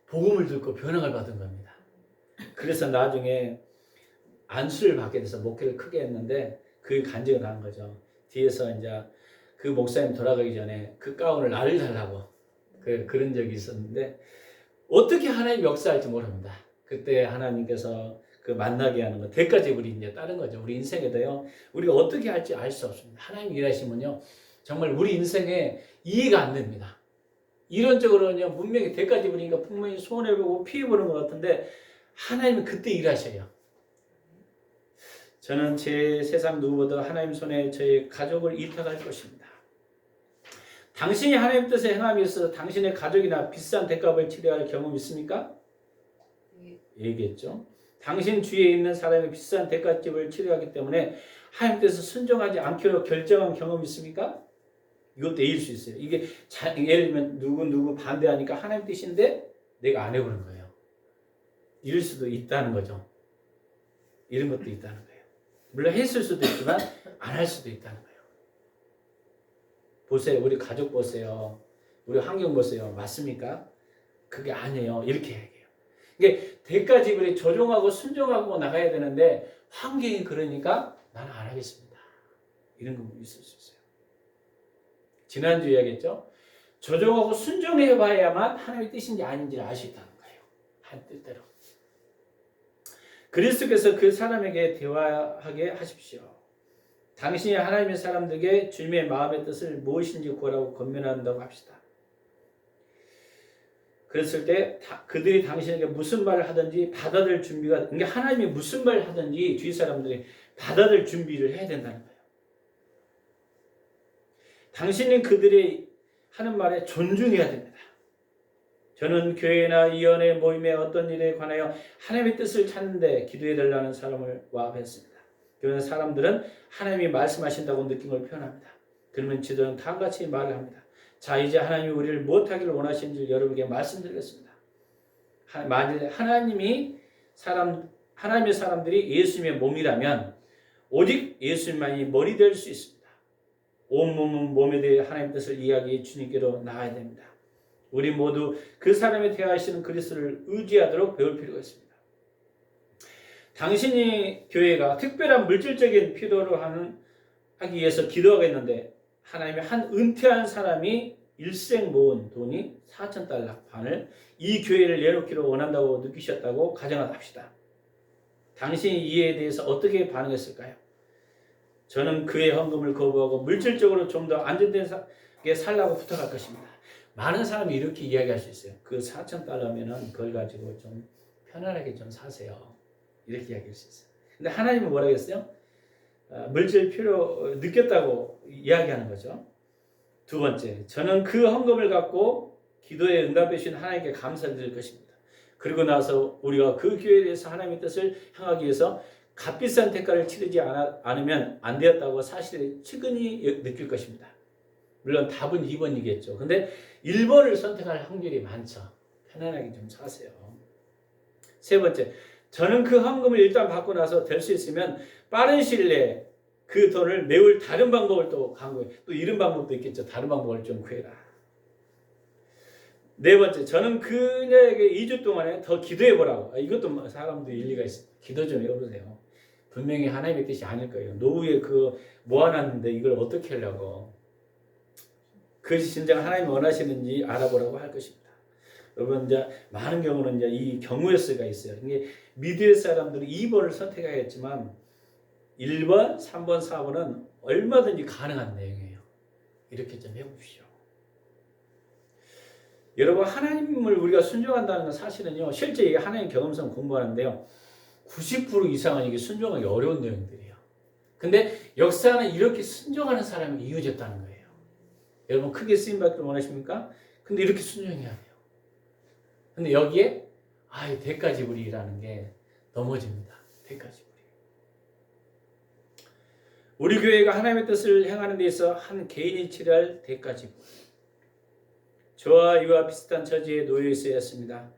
복음을 듣고 변화를 받은 겁니다. 그래서 나중에 안수를 받게 돼서 목회를 크게 했는데 그 간증을 한 거죠. 뒤에서 이제 그 목사님 돌아가기 전에 그 가운을 나를 달라고 그런 적이 있었는데 어떻게 하나님 역사할지 모릅니다. 그때 하나님께서 그 만나게 하는 거 대가지불이 이제 다른 거죠. 우리 인생에도요. 우리가 어떻게 할지 알 수 없습니다. 하나님 일하시면요. 정말 우리 인생에 이해가 안 됩니다. 이론적으로는요. 분명히 대가지불이니까 분명히 손해보고 피해보는 것 같은데 하나님은 그때 일하셔요. 저는 제 세상 누구보다 하나님 손에 저의 가족을 이탁할 것입니다. 당신이 하나님 뜻에 행함에 있어서 당신의 가족이나 비싼 대값을 치러야 할 경험 있습니까? 얘기했죠. 당신 주위에 있는 사람의 비싼 대가집을 치러야 하기 때문에 하나님 뜻에 순종하지 않기로 결정한 경험 있습니까? 이것도 A일 수 있어요. 이게 예를 들면 누구 반대하니까 하나님 뜻인데 내가 안 해보는 거예요. 이럴 수도 있다는 거죠. 이런 것도 있다는 거예요. 물론 했을 수도 있지만 안 할 수도 있다는 거예요. 보세요. 우리 가족 보세요. 우리 환경 보세요. 맞습니까? 그게 아니에요. 이렇게 얘기해요. 이게 대가지불에 조종하고 순종하고 나가야 되는데 환경이 그러니까 나는 안 하겠습니다. 이런 거 있을 수 있어요. 지난주 이야기했죠. 조종하고 순종해봐야만 하나님의 뜻인지 아닌지를 알 수 있다는 거예요. 한 뜻대로. 그리스도께서 그 사람에게 대화하게 하십시오. 당신이 하나님의 사람들에게 주님의 마음의 뜻을 무엇인지 구하라고 권면한다고 합시다. 그랬을 때 그들이 당신에게 무슨 말을 하든지 받아들일 준비가, 그러니까 하나님이 무슨 말을 하든지 주위 사람들이 받아들일 준비를 해야 된다는 거예요. 당신은 그들이 하는 말에 존중해야 됩니다. 저는 교회나 위원회 모임의 어떤 일에 관하여 하나님의 뜻을 찾는데 기도해달라는 사람을 와봤습니다. 그러면 사람들은 하나님이 말씀하신다고 느낌을 표현합니다. 그러면 지도는 다음같이 말을 합니다. 자, 이제 하나님이 우리를 무엇하기를 원하시는지 여러분에게 말씀드리겠습니다. 만일 하나님의 사람들이 예수님의 몸이라면 오직 예수님만이 머리 될 수 있습니다. 온몸은 몸에 대해 하나님의 뜻을 이야기해 주님께로 나아야 됩니다. 우리 모두 그 사람이 대하시는 그리스도를 의지하도록 배울 필요가 있습니다. 당신이 교회가 특별한 물질적인 필요로 하기 위해서 기도하겠는데 하나님이 한 은퇴한 사람이 일생 모은 돈이 4,000달러 반을 이 교회를 내놓기로 원한다고 느끼셨다고 가정을 합시다. 당신이 이에 대해서 어떻게 반응했을까요? 저는 그의 헌금을 거부하고 물질적으로 좀 더 안정되게 살라고 부탁할 것입니다. 많은 사람이 이렇게 이야기할 수 있어요. 그 4,000달러면은 그걸 가지고 좀 편안하게 좀 사세요. 이렇게 이야기할 수 있어요. 근데 하나님은 뭐라고 했어요? 물질 필요 느꼈다고 이야기하는 거죠. 두 번째, 저는 그 헌금을 갖고 기도에 응답해 주신 하나님께 감사를 드릴 것입니다. 그리고 나서 우리가 그 교회에 대해서 하나님의 뜻을 향하기 위해서 값비싼 대가를 치르지 않으면 안 되었다고 사실에 측은히 느낄 것입니다. 물론 답은 2번이겠죠. 근데 1번을 선택할 확률이 많죠. 편안하게 좀 사세요. 세 번째, 저는 그 헌금을 일단 받고 나서 될 수 있으면 빠른 시일 내에 그 돈을 메울 다른 방법을 또 강구해. 또 이런 방법도 있겠죠. 다른 방법을 좀 구해라. 네 번째, 저는 그녀에게 2주 동안에 더 기도해 보라고. 이것도 사람도 일리가 있어요. 기도 좀 해보세요. 분명히 하나님의 뜻이 아닐 거예요. 노후에 그 모아놨는데 이걸 어떻게 하려고. 그것이 진정 하나님이 원하시는지 알아보라고 할 것입니다. 여러분, 이제 많은 경우는 이제 이 경우의 수가 있어요. 이게 미디어 사람들이 2번을 선택하겠지만 1번, 3번, 4번은 얼마든지 가능한 내용이에요. 이렇게 좀 해봅시오. 여러분, 하나님을 우리가 순종한다는 건 사실은요, 실제 이게 하나님 경험성 공부하는데요, 90% 이상은 이게 순종하기 어려운 내용들이에요. 근데 역사는 이렇게 순종하는 사람이 이어졌다는 거예요. 여러분, 크게 쓰임받기를 원하십니까? 근데 이렇게 순종해야 돼요. 근데 여기에 대가지불이라는 게 넘어집니다. 대가지불이. 우리 교회가 하나님의 뜻을 행하는 데 있어 한 개인이 치러야 할 대가지불. 저와 이와 비슷한 처지에 놓여 있어야 했습니다.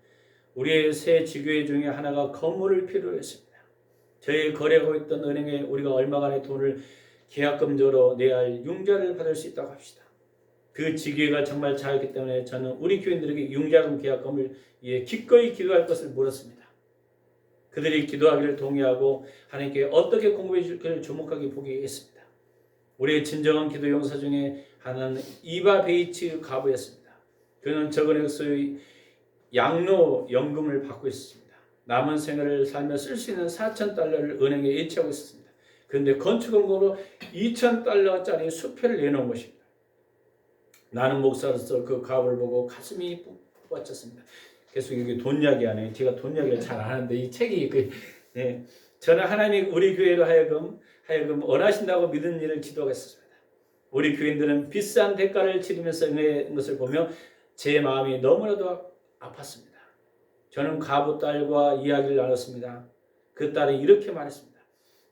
우리의 새 지교회 중에 하나가 건물을 필요로 했습니다. 저희 거래하고 있던 은행에 우리가 얼마간의 돈을 계약금조로 내야 할 융자를 받을 수 있다고 합시다. 그 지교회가 정말 잘했기 때문에 저는 우리 교인들에게 융자금 계약금을 위해 기꺼이 기도할 것을 물었습니다. 그들이 기도하기를 동의하고 하나님께 어떻게 공부해 줄지를 주목하게 보게 했습니다. 우리의 진정한 기도 용사 중에 하나는 이바 베이츠 가부였습니다. 그는 적은 액수의 양로연금을 받고 있었습니다. 남은 생활을 살며 쓸 수 있는 4,000달러를 은행에 예치하고 있었습니다. 그런데 건축원금으로 2,000달러짜리 수표를 내놓은 것입니다. 나는 목사로서 그 가부를 보고 가슴이 뻗쳤습니다. 계속 이게 돈 이야기하네요. 제가 돈 이야기를 잘 안 하는데 이 책이 저는 하나님이 우리 교회로 하여금 원하신다고 믿는 일을 기도하겠습니다. 우리 교인들은 비싼 대가를 치르면서 응했는 것을 보며 제 마음이 너무나도 아팠습니다. 저는 가부 딸과 이야기를 나눴습니다. 그 딸은 이렇게 말했습니다.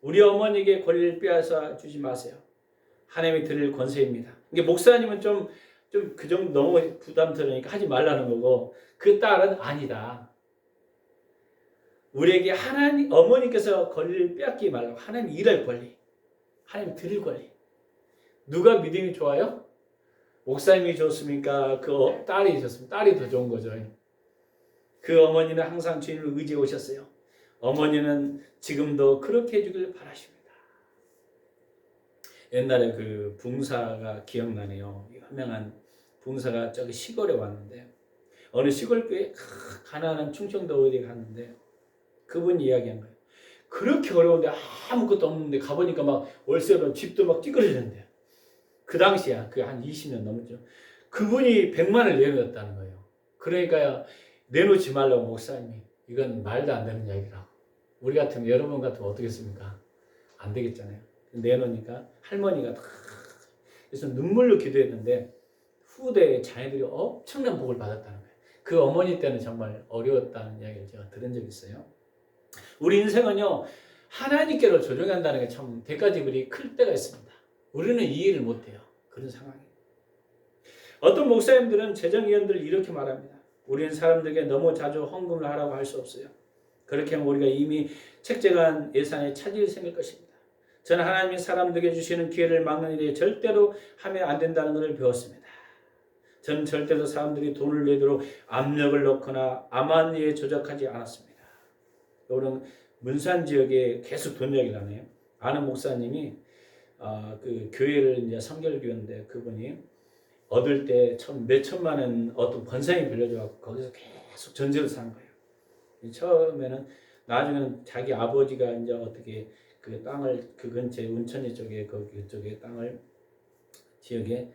우리 어머니에게 권리를 빼앗아 주지 마세요. 하나님이 드릴 권세입니다. 이게 목사님은 좀 그 정도 너무 부담스러우니까 하지 말라는 거고, 그 딸은 아니다. 우리에게 하나님, 어머니께서 권리를 빼앗기 말라고. 하나님 일할 권리, 하나님 드릴 권리. 누가 믿음이 좋아요? 목사님이 좋습니까? 그 딸이 좋습니까? 딸이 더 좋은 거죠. 그 어머니는 항상 주님을 의지해 오셨어요. 어머니는 지금도 그렇게 해주길 바라십니다. 옛날에 그 붕사가 기억나네요. 유명한 붕사가 저기 시골에 왔는데, 어느 시골 교회 가난한 충청도 어디에 갔는데 그분이 이야기한 거예요. 그렇게 어려운데 아무것도 없는데 가보니까 막 월세로 집도 막 찌그러지는데, 그 당시야, 그 한 20년 넘었죠. 그분이 100만을 내놓았다는 거예요. 그러니까 내놓지 말라고 목사님이. 이건 말도 안 되는 이야기라고. 우리 같으면, 여러분 같으면 어떻겠습니까? 안 되겠잖아요. 내놓으니까 할머니가 그래서 눈물로 기도했는데 후대에 자녀들이 엄청난 복을 받았다는 거예요. 그 어머니 때는 정말 어려웠다는 이야기를 제가 들은 적이 있어요. 우리 인생은요, 하나님께로 조정한다는 게 참 대가지불이 클 때가 있습니다. 우리는 이해를 못해요. 그런 상황이에요. 어떤 목사님들은 재정위원들을 이렇게 말합니다. 우리는 사람들에게 너무 자주 헌금을 하라고 할 수 없어요. 그렇게 하면 우리가 이미 책정한 예산에 차질이 생길 것입니다. 저는 하나님이 사람들에게 주시는 기회를 막는 일에 절대로 하면 안 된다는 것을 배웠습니다. 저는 절대로 사람들이 돈을 내도록 압력을 넣거나 암만 일에 조작하지 않았습니다. 여러분 문산 지역에 계속 돈 이야기를 하네요. 아는 목사님이 그 교회를 이제 성결교회인데 그분이 얻을 때 몇 천만 원 어떤 권상이 빌려줘갖고 거기서 계속 전세로 사는 거예요. 처음에는 나중에는 자기 아버지가 이제 어떻게 그 땅을 그 근처에 운천리 쪽에 그쪽에 땅을 지역에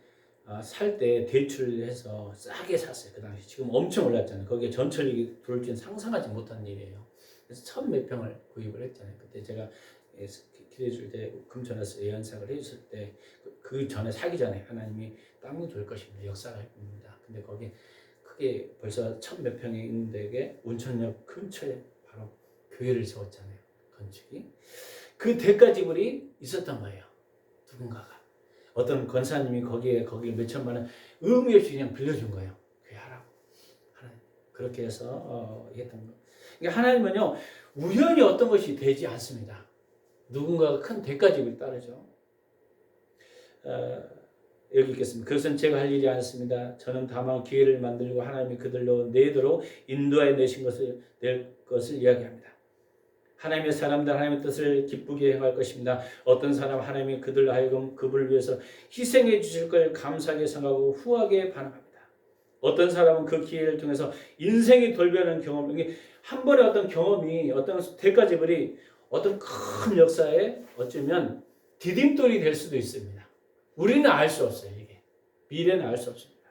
살 때 대출을 해서 싸게 샀어요. 그 당시 지금 엄청 올랐잖아요. 거기에 전철이 들어올 줄은 상상하지 못한 일이에요. 그래서 1000몇 평을 구입을 했잖아요. 그때 제가 기도해줄 때 금천에서 예언사를 해줬을 때 그 전에 사기 전에 하나님이 땅을 줄 것입니다. 역사가 입니다. 근데 거기 크게 벌써 1000몇 평이 있는 데에 운천역 근처에 바로 교회를 세웠잖아요. 건축이. 그 대가 지불이 있었던 거예요. 누군가가. 어떤 권사님이 거기에 몇천만 원 의미 없이 그냥 빌려준 거예요. 교회 하라고. 하나님. 그렇게 해서 했던 거. 그러니까 하나님은요 우연히 어떤 것이 되지 않습니다. 누군가가 큰 대가 지불이 따르죠. 여기 있겠습니다. 그것은 제가 할 일이 않습니다. 저는 다만 기회를 만들고 하나님이 그들로 내도록 인도하여 내신 것을 낼 것을 이야기합니다. 하나님의 사람들 하나님의 뜻을 기쁘게 행할 것입니다. 어떤 사람 하나님이 그들로 하여금 그분을 위해서 희생해 주실 걸 감사하게 생각하고 후하게 반응합니다. 어떤 사람은 그 기회를 통해서 인생이 돌변하는 경험, 한 번의 어떤 경험이 어떤 대가 지불이 어떤 큰 역사에 어쩌면 디딤돌이 될 수도 있습니다. 우리는 알 수 없어요. 이게 미래는 알 수 없습니다.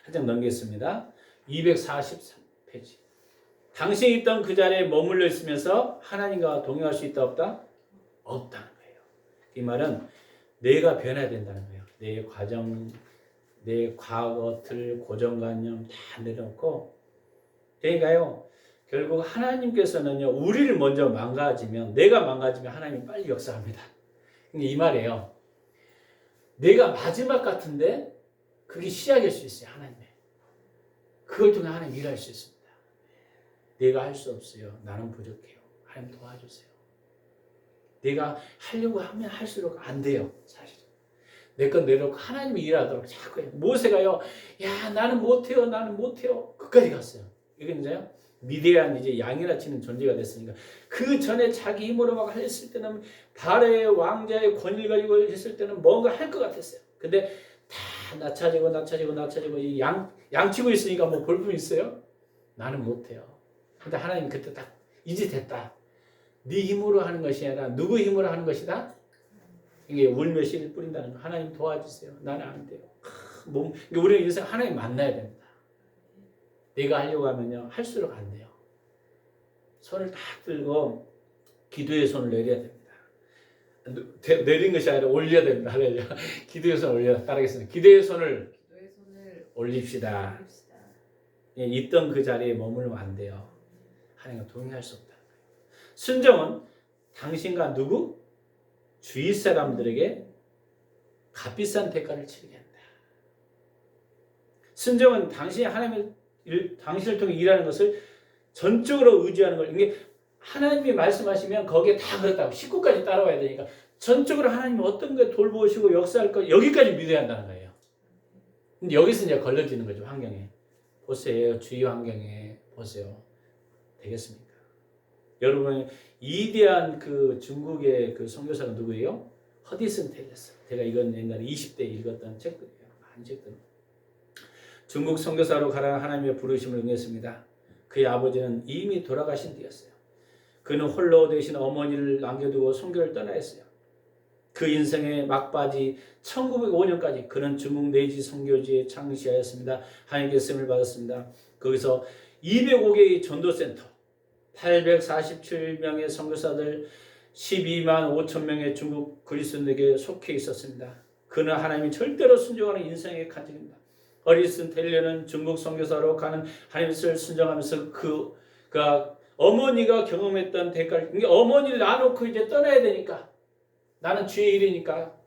한 장 넘기겠습니다. 243페이지. 당신이 있던 그 자리에 머물러 있으면서 하나님과 동행할 수 있다 없다? 없다는 거예요. 이 말은 내가 변해야 된다는 거예요. 내 과정, 내 과거, 틀, 고정관념 다 내려놓고 그러니까요. 결국 하나님께서는요. 우리를 먼저 망가지면 내가 망가지면 하나님이 빨리 역사합니다. 이 말이에요. 내가 마지막 같은데 그게 시작일 수 있어요. 하나님의. 그걸 통해 하나님 일할 수 있습니다. 내가 할 수 없어요. 나는 부족해요. 하나님 도와주세요. 내가 하려고 하면 할수록 안 돼요. 사실은. 내 건 내려놓고 하나님이 일하도록 자꾸 해요. 모세가요. 야 나는 못해요. 나는 못해요. 끝까지 갔어요. 이게 이제요. 미대한 이제 양이나 치는 존재가 됐으니까 그 전에 자기 힘으로 막 했을 때는 발의 왕자의 권위를 가지고 했을 때는 뭔가 할 것 같았어요. 근데 다 낮춰지고 이 양치고 있으니까 뭐 볼품이 있어요? 나는 못해요. 근데 하나님 그때 딱 이제 됐다. 네 힘으로 하는 것이 아니라 누구 힘으로 하는 것이다? 이게 울며 씨를 뿌린다는 거. 하나님 도와주세요. 나는 안 돼요. 우리는 인생 하나님 만나야 됩니다. 내가 하려고 하면요 할수록 안 돼요. 손을 딱 들고 기도의 손을 내려야 됩니다. 내린 것이 아니라 올려야 됩니다. 기도의 손을 올려. 따르겠습니다. 기도의 손을 올립시다. 있던 그 자리에 머물면 안 돼요. 하나님과 동행할 수 없다는 거예요. 순종은 당신과 누구? 주위 사람들에게 값비싼 대가를 치르게 한다. 순종은 당신이 당신을 통해 일하는 것을 전적으로 의지하는 걸. 이게 하나님이 말씀하시면 거기에 다 그렇다고 식구까지 따라와야 되니까 전적으로 하나님이 어떤 거 돌보시고 역사할 거 여기까지 믿어야 한다는 거예요. 근데 여기서 이제 걸러지는 거죠. 환경에. 보세요. 주위 환경에 보세요. 되겠습니까? 여러분 위대한 그 중국의 그 선교사가 누구예요? 허디슨 텔레스. 제가 이건 옛날에 20대 읽었던 책들이에요. 많은 책들. 중국 선교사로 가라는 하나님의 부르심을 응했습니다. 그의 아버지는 이미 돌아가신 뒤였어요. 그는 홀로 되신 어머니를 남겨두고 선교를 떠나 했어요. 그 인생의 막바지 1905년까지 그는 중국 내지 선교지에 창시하였습니다. 하나님께 쓰임을 받았습니다. 거기서 205개의 전도센터, 847명의 선교사들, 12만 5천 명의 중국 그리스도인에게 속해 있었습니다. 그는 하나님이 절대로 순종하는 인생의 간증입니다. 허디슨 텔레는 중국 선교사로 가는 하나님의 뜻을 순종하면서 그가 어머니가 경험했던 대가를, 그러니까 어머니를 놔놓고 이제 떠나야 되니까 나는 주의 일이니까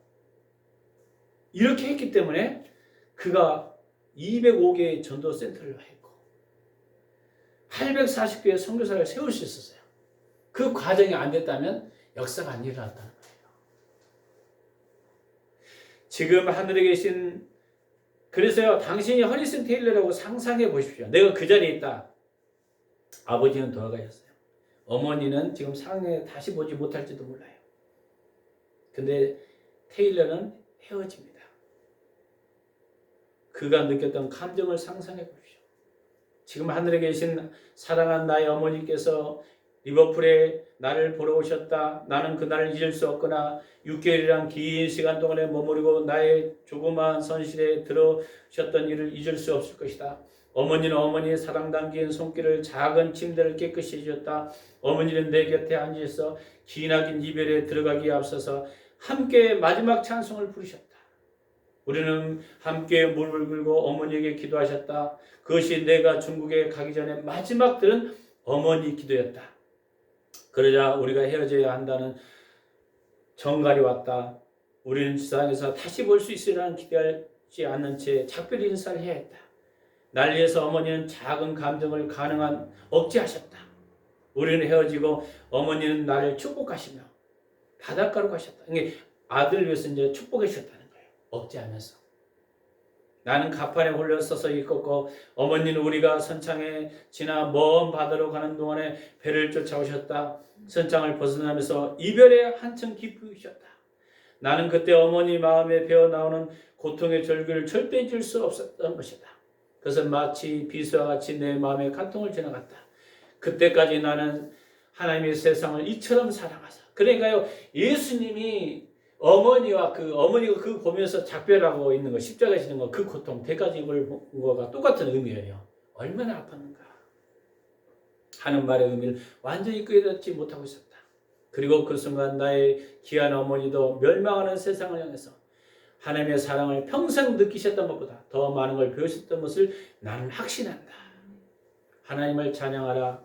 이렇게 했기 때문에 그가 205개의 전도센터를 했고 840개의 선교사를 세울 수 있었어요. 그 과정이 안 됐다면 역사가 안 일어났다는 거예요. 지금 하늘에 계신, 그래서요, 당신이 허리슨 테일러라고 상상해 보십시오. 내가 그 자리에 있다. 아버지는 돌아가셨어요. 어머니는 지금 상에 다시 보지 못할지도 몰라요. 근데 테일러는 헤어집니다. 그가 느꼈던 감정을 상상해 보십시오. 지금 하늘에 계신 사랑한 나의 어머니께서 리버풀에 나를 보러 오셨다. 나는 그날을 잊을 수 없거나 6개월이란 긴 시간 동안에 머무르고 나의 조그마한 선실에 들어오셨던 일을 잊을 수 없을 것이다. 어머니는 어머니의 사랑 담긴 손길을 작은 침대를 깨끗이 해주셨다. 어머니는 내 곁에 앉아서 기나긴 이별에 들어가기에 앞서서 함께 마지막 찬송을 부르셨다. 우리는 함께 무릎을 꿇고 어머니에게 기도하셨다. 그것이 내가 중국에 가기 전에 마지막 들은 어머니 기도였다. 그러자 우리가 헤어져야 한다는 정갈이 왔다. 우리는 세상에서 다시 볼 수 있으리라는 기대하지 않는 채 작별 인사를 해야 했다. 날 위해서 어머니는 작은 감정을 가능한 억제하셨다. 우리는 헤어지고 어머니는 나를 축복하시며 바닷가로 가셨다. 이게 아들을 위해서 이제 축복해 주셨다는 거예요. 억제하면서. 나는 가판에 홀려 서서히 걷고 어머니는 우리가 선창에 지나 먼 바다로 가는 동안에 배를 쫓아오셨다. 선창을 벗어나면서 이별에 한층 깊으셨다. 나는 그때 어머니 마음에 배어나오는 고통의 절규를 절대 잊을 수 없었던 것이다. 그것은 마치 비수와 같이 내 마음의 간통을 지나갔다. 그때까지 나는 하나님의 세상을 이처럼 사랑하사. 그러니까요, 예수님이 어머니가 그 보면서 작별하고 있는 거, 십자가 지는 거, 그 고통, 대가지 입을 본 거가 똑같은 의미예요. 얼마나 아팠는가 하는 말의 의미를 완전히 깨닫지 못하고 있었다. 그리고 그 순간 나의 귀한 어머니도 멸망하는 세상을 향해서 하나님의 사랑을 평생 느끼셨던 것보다 더 많은 걸 배우셨던 것을 나는 확신한다. 하나님을 찬양하라.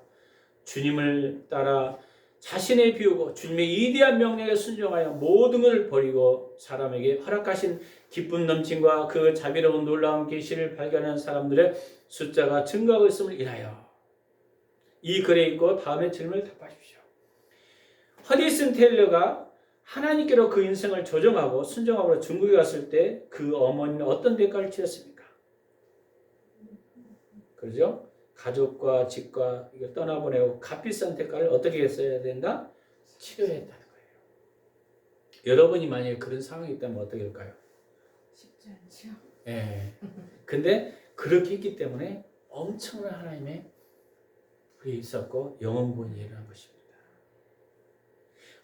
주님을 따라 자신을 비우고 주님의 이대한 명령에 순종하여 모든 것을 버리고 사람에게 허락하신 기쁨 넘침과 그 자비로운 놀라운 계시를 발견한 사람들의 숫자가 증가하고 있음을 인하여. 이 글에 있고 다음에 질문을 답하십시오. 허디슨 테일러가 하나님께로 그 인생을 조정하고 순종하고 중국에 갔을 때 그 어머니는 어떤 대가를 치렀습니까? 그렇죠? 가족과 집과 이걸 떠나보내고 값비싼 대가를 어떻게 했어야 된다? 치러야 했다는 거예요. 여러분이 만약에 그런 상황이 있다면 어떻게 할까요? 쉽지 않죠. 예. 근데 그렇게 했기 때문에 엄청난 하나님의 불이 있었고 영원군이 일어난 것입니다.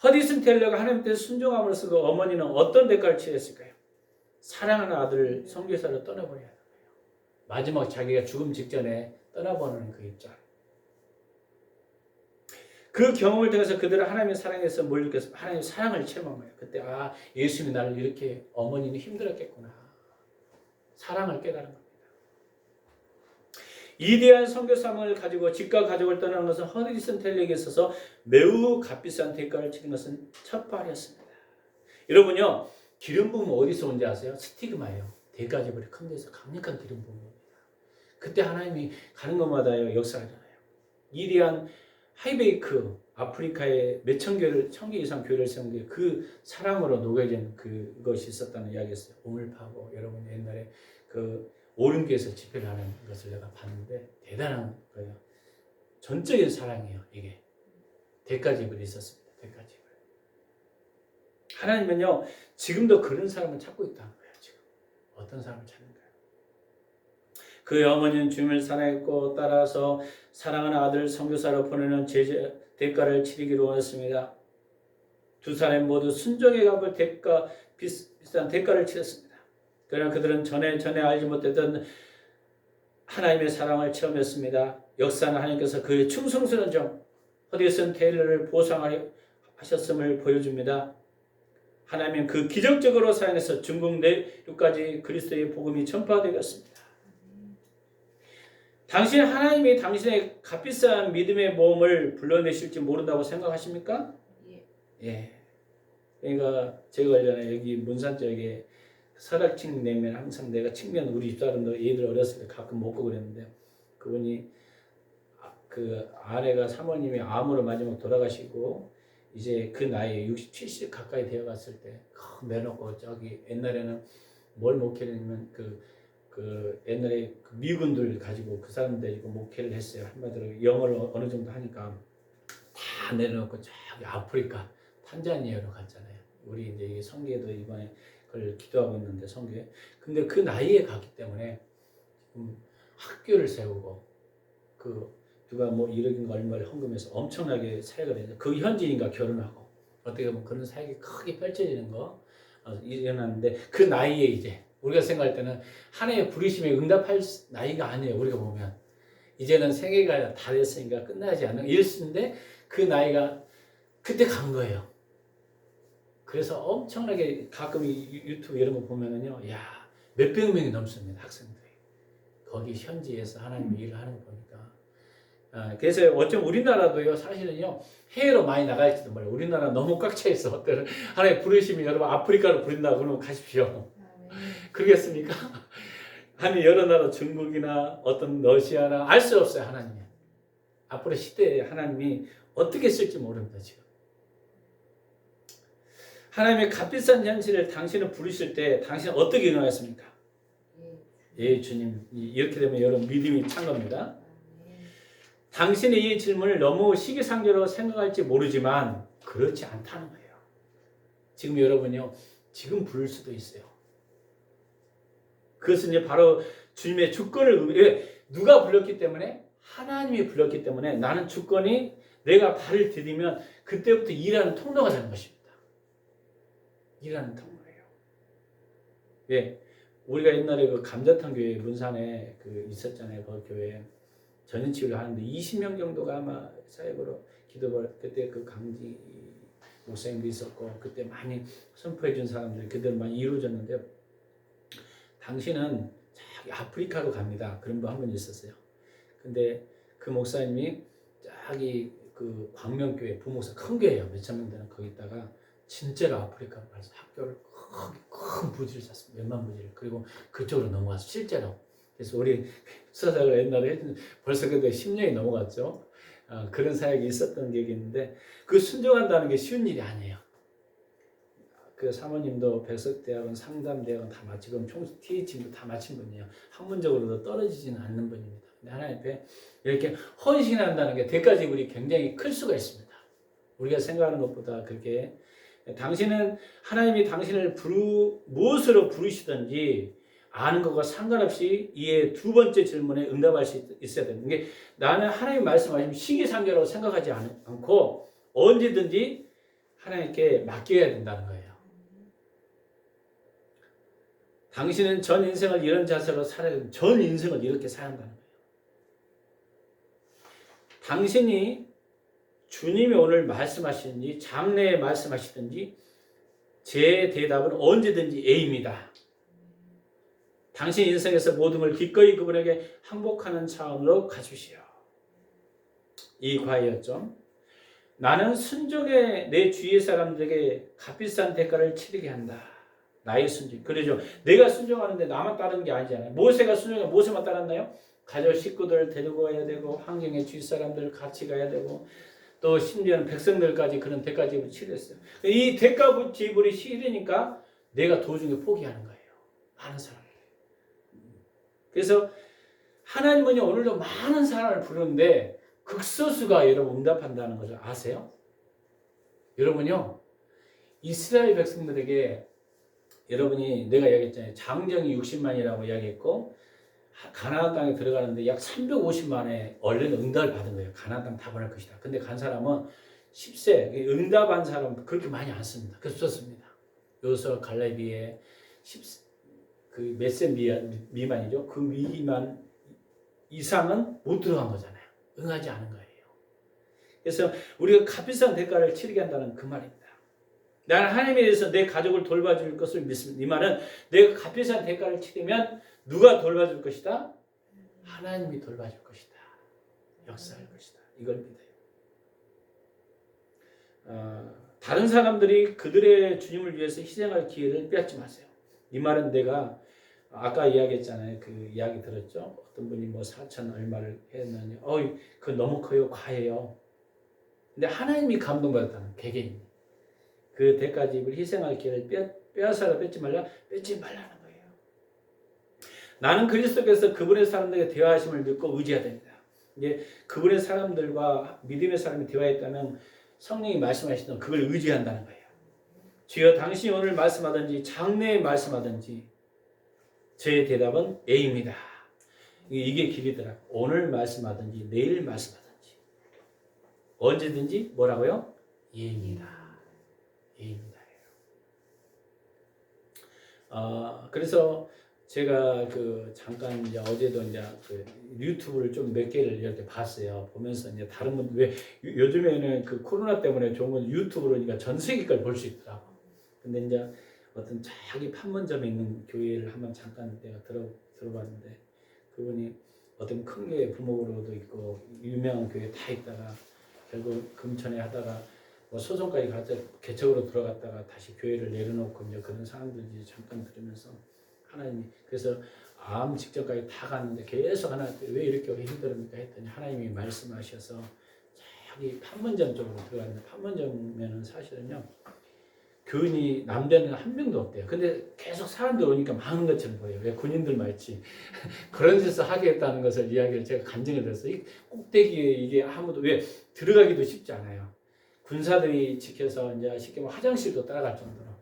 허디슨 텔러가 하나님께 순종함으로써 그 어머니는 어떤 대가를 치렀을까요? 사랑하는 아들을 선교사로 떠나보내야 하는 거예요. 마지막 자기가 죽음 직전에 떠나보는 그 입장. 그 경험을 통해서 그들은 하나님의 사랑에서 뭘 느꼈어요? 하나님의 사랑을 체험한 거예요. 그때 예수님이 나를 이렇게 어머니는 힘들었겠구나. 사랑을 깨달은 겁니다. 이대한 선교사명을 가지고 집과 가족을 떠나는 것은 허디슨 텔러에게 있어서 매우 값비싼 대가를 치른 것은 첫 발이었습니다. 여러분요, 기름 부음 어디서 온지 아세요? 스티그마예요. 대가지불이 큰 데서 강력한 기름 부음입니다. 그때 하나님이 가는 곳마다 역사가 일어나요. 이대한 하이베이크 아프리카에 몇천 교회를, 1000개 이상 교회를 세운 게 그 사랑으로 녹여진 그것이 있었다는 이야기였어요. 우물 파고 여러분 옛날에 그 오륜교에서 집회를 하는 것을 내가 봤는데 대단한 거예요. 전적인 사랑이에요. 이게 대가지불이 있었습니다. 대가지불. 하나님은요 지금도 그런 사람을 찾고 있다는 거예요. 지금 어떤 사람을 찾는가요? 그의 어머니는 주님을 사랑했고 따라서 사랑하는 아들을 선교사로 보내는 대가를 치르기로 원했습니다. 두 사람 모두 순종의 값을 비싼 대가를 치렀습니다. 그러나 그들은 전에 알지 못했던 하나님의 사랑을 체험했습니다. 역사는 하나님께서 그의 충성스러운 종 허디슨 테일러를 보상하셨음을 보여줍니다. 하나님은 그 기적적으로 사용해서 중국 내륙까지 그리스도의 복음이 전파되었습니다. 당신 하나님이 당신의 값비싼 믿음의 모험을 불러내실지 모른다고 생각하십니까? 예. 그러니까 제가 관련해 여기 문산 쪽에 설악층 내면 항상 내가 측면 우리 집사람도 얘들 어렸을 때 가끔 먹고 그랬는데 그분이 그 아내가 사모님이 암으로 마지막 돌아가시고 이제 그 나이에 60, 70 가까이 되어 갔을 때 내놓고 저기 옛날에는 뭘 목회를 했냐면 그 옛날에 그 미군들 가지고 그 사람들 데리고 목회를 했어요. 한마디로 영어를 어느 정도 하니까 다 내려놓고 저기 아프리카 탄자니아로 갔잖아요. 우리 이제 이 성계도 이번에 그걸 기도하고 있는데 성계. 근데 그 나이에 갔기 때문에 지금 학교를 세우고 그 누가 뭐 1억인가 얼마를 헌금해서 엄청나게 사역을 해서 그 현지인과 결혼하고 어떻게 보면 그런 사역이 크게 펼쳐지는 거 일어났는데 그 나이에 이제 우리가 생각할 때는 하나님의 부르심에 응답할 나이가 아니에요. 우리가 보면 이제는 생애가 다 됐으니까 끝나지 않는 일수인데 그 나이가 그때 간 거예요. 그래서 엄청나게 가끔 유튜브 이런 거 보면은요, 야 몇백 명이 넘습니다. 학생들이 거기 현지에서 하나님의 일을 하는 거 보니까. 그래서 어쩜 우리나라도요 사실은요 해외로 많이 나갈지도 몰라요. 우리나라 너무 꽉 차 있어. 어때는 하나님 부르시면 여러분 아프리카로 부른다 그러면 가십시오. 그러겠습니까? 아니 여러 나라 중국이나 어떤 러시아나 알 수 없어요. 하나님이 앞으로 시대에 하나님이 어떻게 쓸지 모릅니다. 지금 하나님의 값비싼 현실을 당신을 부르실 때 당신은 어떻게 응하였습니까? 예 주님. 이렇게 되면 여러분 믿음이 찬 겁니다. 당신의 이 질문을 너무 시기상조로 생각할지 모르지만 그렇지 않다는 거예요. 지금 여러분요 지금 부를 수도 있어요. 그것은 이제 바로 주님의 주권을 누가 불렀기 때문에 하나님이 불렀기 때문에 나는 주권이 내가 발을 디디면 그때부터 일하는 통로가 되는 것입니다. 일하는 통로예요. 예, 우리가 옛날에 그 감자탕 교회 문산에 그 있었잖아요. 그 교회 전인치유를 하는데 20명 정도가 아마 사역으로 기도를 그때 그 강지 목사님도 있었고 그때 많이 선포해 준 사람들이 그대로 많이 이루어졌는데 당신은 저기 아프리카로 갑니다. 그런 분 한 분 있었어요. 근데 그 목사님이 저기 그 광명교회 부목사 큰 교회예요. 몇천 명 되는 거기다가 진짜로 아프리카로 가서 학교를 큰 부지를 샀습니다. 몇만 부지를. 그리고 그쪽으로 넘어가서 실제로. 그래서 우리 수사작을 옛날에 했는데 벌써 그때 10년이 넘어갔죠. 그런 사역이 있었던 기억이 있는데 그 순종한다는 게 쉬운 일이 아니에요. 그 사모님도 백석대학원, 상담대학원 다 마치고 총 TH도 다 마친 분이에요. 학문적으로도 떨어지지는 않는 분입니다. 근데 하나님 앞에 이렇게 헌신한다는 게 대가 지불이 굉장히 클 수가 있습니다. 우리가 생각하는 것보다 그렇게 당신은 하나님이 당신을 무엇으로 부르시든지 아는 것과 상관없이 이에 두 번째 질문에 응답할 수 있어야 되는 게 나는 하나님 말씀하시면 시기상조라고 생각하지 않고 언제든지 하나님께 맡겨야 된다는 거예요. 당신은 전 인생을 이런 자세로 살아야 된다. 전 인생을 이렇게 살아야 한다는 거예요. 당신이 주님이 오늘 말씀하시든지 장래에 말씀하시든지 제 대답은 언제든지 A입니다. 당신 인생에서 모든 걸 기꺼이 그분에게 항복하는 차원으로 가주시오. 이 과의였죠. 나는 순종에 내 주위의 사람들에게 값비싼 대가를 치르게 한다. 나의 순종. 그러죠. 내가 순종하는데 나만 따르는 게 아니잖아요. 모세가 순종해 모세만 따랐나요? 가족 식구들 데리고 가야 되고 환경의 주위 사람들 같이 가야 되고 또 심지어는 백성들까지 그런 대가 지불을 치렀어요. 이 대가 지불이 싫으니까 내가 도중에 포기하는 거예요. 많은 사람들. 그래서 하나님은 오늘도 많은 사람을 부르는데 극소수가 여러분 응답한다는 것을 아세요? 여러분요 이스라엘 백성들에게 여러분이 내가 이야기했잖아요. 장정이 60만이라고 이야기했고 가나안 땅에 들어가는데 약 350만의 얼른 응답을 받은 거예요. 가나안 땅 다 보낼 것이다. 근데 간 사람은 10세 응답한 사람 그렇게 많이 안 씁니다. 그래서 썼습니다. 요서 갈렙기에 10세 그 몇 세 미만이죠. 그 미만 이상은 못 들어간 거잖아요. 응하지 않은 거예요. 그래서 우리가 값비싼 대가를 치르게 한다는 그 말입니다. 나는 하나님에 대해서 내 가족을 돌봐줄 것을 믿습니다. 이 말은 내가 값비싼 대가를 치르면 누가 돌봐줄 것이다? 하나님이 돌봐줄 것이다. 역사할 것이다. 이걸 믿어요. 다른 사람들이 그들의 주님을 위해서 희생할 기회를 빼앗지 마세요. 이 말은 내가 아까 이야기했잖아요. 그 이야기 들었죠? 어떤 분이 뭐 4천 얼마를 했느니 그건 너무 커요. 과해요. 근데 하나님이 감동받았다는 개개인. 그 대가집을 희생할 기회를 빼앗아라 뺏지 말라는 거예요. 나는 그리스도께서 그분의 사람들에게 대화하심을 믿고 의지해야 됩니다. 이게 그분의 사람들과 믿음의 사람이 대화했다면 성령이 말씀하시던 그걸 의지한다는 거예요. 주여 당신이 오늘 말씀하든지 장래에 말씀하든지 저의 대답은 A입니다. 이게 길이더라. 오늘 말씀하든지 내일 말씀하든지 언제든지 뭐라고요? A입니다. A입니다. 그래서 제가 잠깐 이제 어제도 이제 유튜브를 좀 몇 개를 이렇게 봤어요. 보면서 이제 다른 분들 왜 요즘에는 코로나 때문에 좋은 건 유튜브로 그러니까 전 세계까지 볼 수 있더라고. 근데 이제 어떤 자기 판문점에 있는 교회를 한번 잠깐 내가 들어봤는데 그분이 어떤 큰 교회 부목으로도 있고 유명한 교회 다 있다가 결국 금천에 하다가 뭐 소송까지 가서 개척으로 들어갔다가 다시 교회를 내려놓고 이제 그런 상황들이 잠깐 들으면서 하나님이 그래서 암 직전까지 다 갔는데 계속 하나님께 왜 이렇게 힘들습니까 했더니 하나님이 말씀하셔서 자기 판문점 쪽으로 들어갔는데 판문점에는 사실은요 교인이 남자는 한 명도 없대요. 근데 계속 사람들 오니까 많은 것처럼 보여요. 왜 군인들만 있지. 그런 데서 하겠다는 것을 이야기를 제가 간증을 들었어요. 이 꼭대기에 이게 아무도 왜 들어가기도 쉽지 않아요. 군사들이 지켜서 이제 쉽게 말하면 화장실도 따라갈 정도로.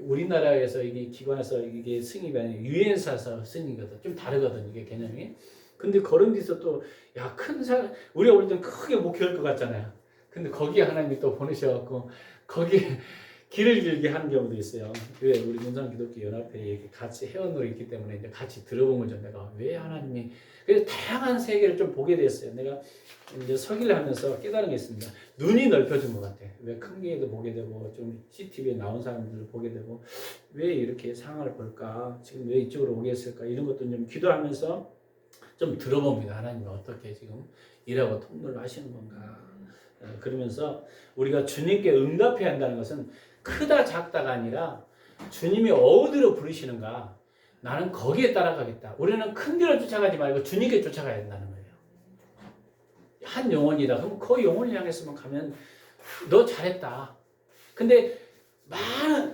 우리나라에서 이게 기관에서 이게 승입이 아니라 유엔사에서 승인이거든. 좀 다르거든 이게 개념이. 근데 그런 데서 또 야 큰 사람 우리가 볼 때는 크게 목회할 것 같잖아요. 근데 거기에 하나님이 또 보내셔갖고 거기에 길을 길게 하는 경우도 있어요. 왜 우리 문상기독교 연합회 이렇게 같이 회원으로 있기 때문에 이제 같이 들어본 거죠. 내가 왜 하나님이 그래서 다양한 세계를 좀 보게 됐어요. 내가 이제 서기를 하면서 깨달은 게 있습니다. 눈이 넓혀진 것 같아. 왜 큰 교회도 보게 되고 좀 CCTV에 나온 사람들을 보게 되고 왜 이렇게 상황을 볼까? 지금 왜 이쪽으로 오겠을까? 이런 것도 좀 기도하면서 좀 들어봅니다. 하나님이 어떻게 지금 일하고 통로를 하시는 건가? 그러면서 우리가 주님께 응답해야 한다는 것은 크다 작다가 아니라 주님이 어디로 부르시는가 나는 거기에 따라가겠다. 우리는 큰 데로 쫓아가지 말고 주님께 쫓아가야 된다는 거예요. 한 영혼이다. 그럼 그 영혼을 향해서만 가면 너 잘했다. 근데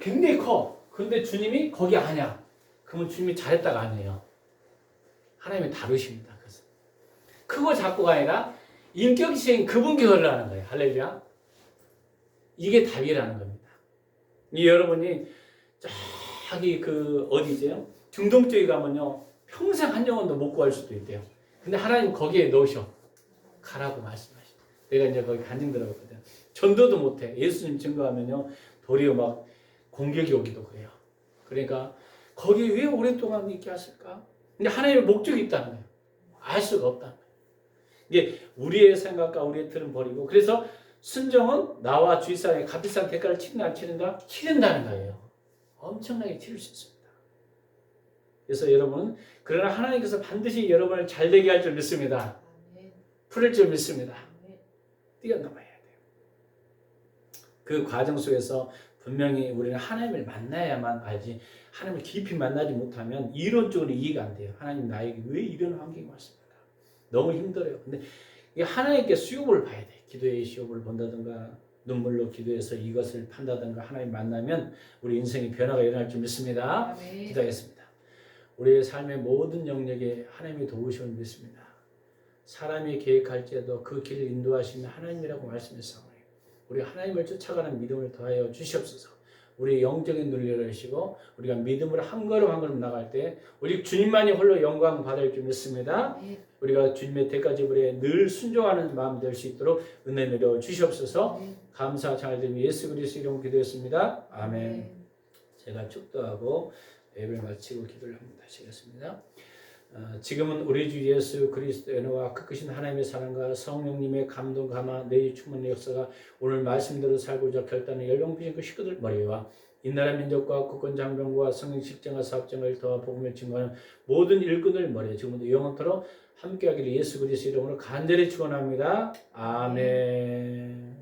굉장히 커. 근데 주님이 거기 아니야. 그러면 주님이 잘했다가 아니에요. 하나님이 다루십니다. 그래서 크고 작고가 아니라 인격性그분께 걸으라는 거예요. 할렐루야. 이게 답이라는 겁니다. 여러분이 저기 어디죠? 중동 쪽에 가면요 평생 한 영혼도 못 구할 수도 있대요. 근데 하나님 거기에 넣으셔 가라고 말씀하셔. 내가 이제 거기 간증 들어갔거든. 전도도 못해. 예수님 증거하면요 도리어 막 공격이 오기도 그래요. 그러니까 거기 왜 오랫동안 있게 하실까? 근데 하나님의 목적이 있다는 거예요. 알 수가 없다는 거예요. 이게 우리의 생각과 우리의 틀은 버리고 그래서 순종은 나와 주위 사람의 값비싼 대가를 치는다 안 치는가? 치른다는 거예요. 엄청나게 치를 수 있습니다. 그래서 여러분 그러나 하나님께서 반드시 여러분을 잘되게 할 줄 믿습니다. 풀을 줄 믿습니다. 뛰어넘어야 돼요. 그 과정 속에서 분명히 우리는 하나님을 만나야만 알지 하나님을 깊이 만나지 못하면 이론적으로 이해가 안 돼요. 하나님 나에게 왜 이런 환경이 왔습니까? 너무 힘들어요. 근데 하나님께 수요를 봐야 돼. 기도의 시험을 본다든가 눈물로 기도해서 이것을 판다든가 하나님 만나면 우리 인생의 변화가 일어날 줄 믿습니다. 기도하겠습니다. 우리의 삶의 모든 영역에 하나님이 도우심을 믿습니다. 사람이 계획할지라도 그 길을 인도하시는 하나님이라고 말씀했사오니 우리 하나님을 쫓아가는 믿음을 더하여 주시옵소서. 우리 영적인 눈을 열어주시고 우리가 믿음으로 한 걸음 한 걸음 나갈 때 우리 주님만이 홀로 영광 받을 줄 믿습니다. 우리가 주님의 대가지불에 늘 순종하는 마음 될 수 있도록 은혜 내려 주시옵소서. 감사 잘 드리며 예수 그리스도 이름으로 기도했습니다. 아멘. 제가 축도하고 예배를 마치고 기도를 한번 하시겠습니다. 지금은 우리 주 예수 그리스도의 은혜와 그 크신 하나님의 사랑과 성령님의 감동 감화 내일 충만의 역사가 오늘 말씀대로 살고자 결단을 열병부신 그 식구들 머리와 이 나라 민족과 국권 장병과 성령 직장과 사업장을 더하 복음을 증거하는 모든 일꾼들 머리에 지금부터 영원토록 함께하기를 예수 그리스도 이름으로 간절히 축원합니다. 아멘.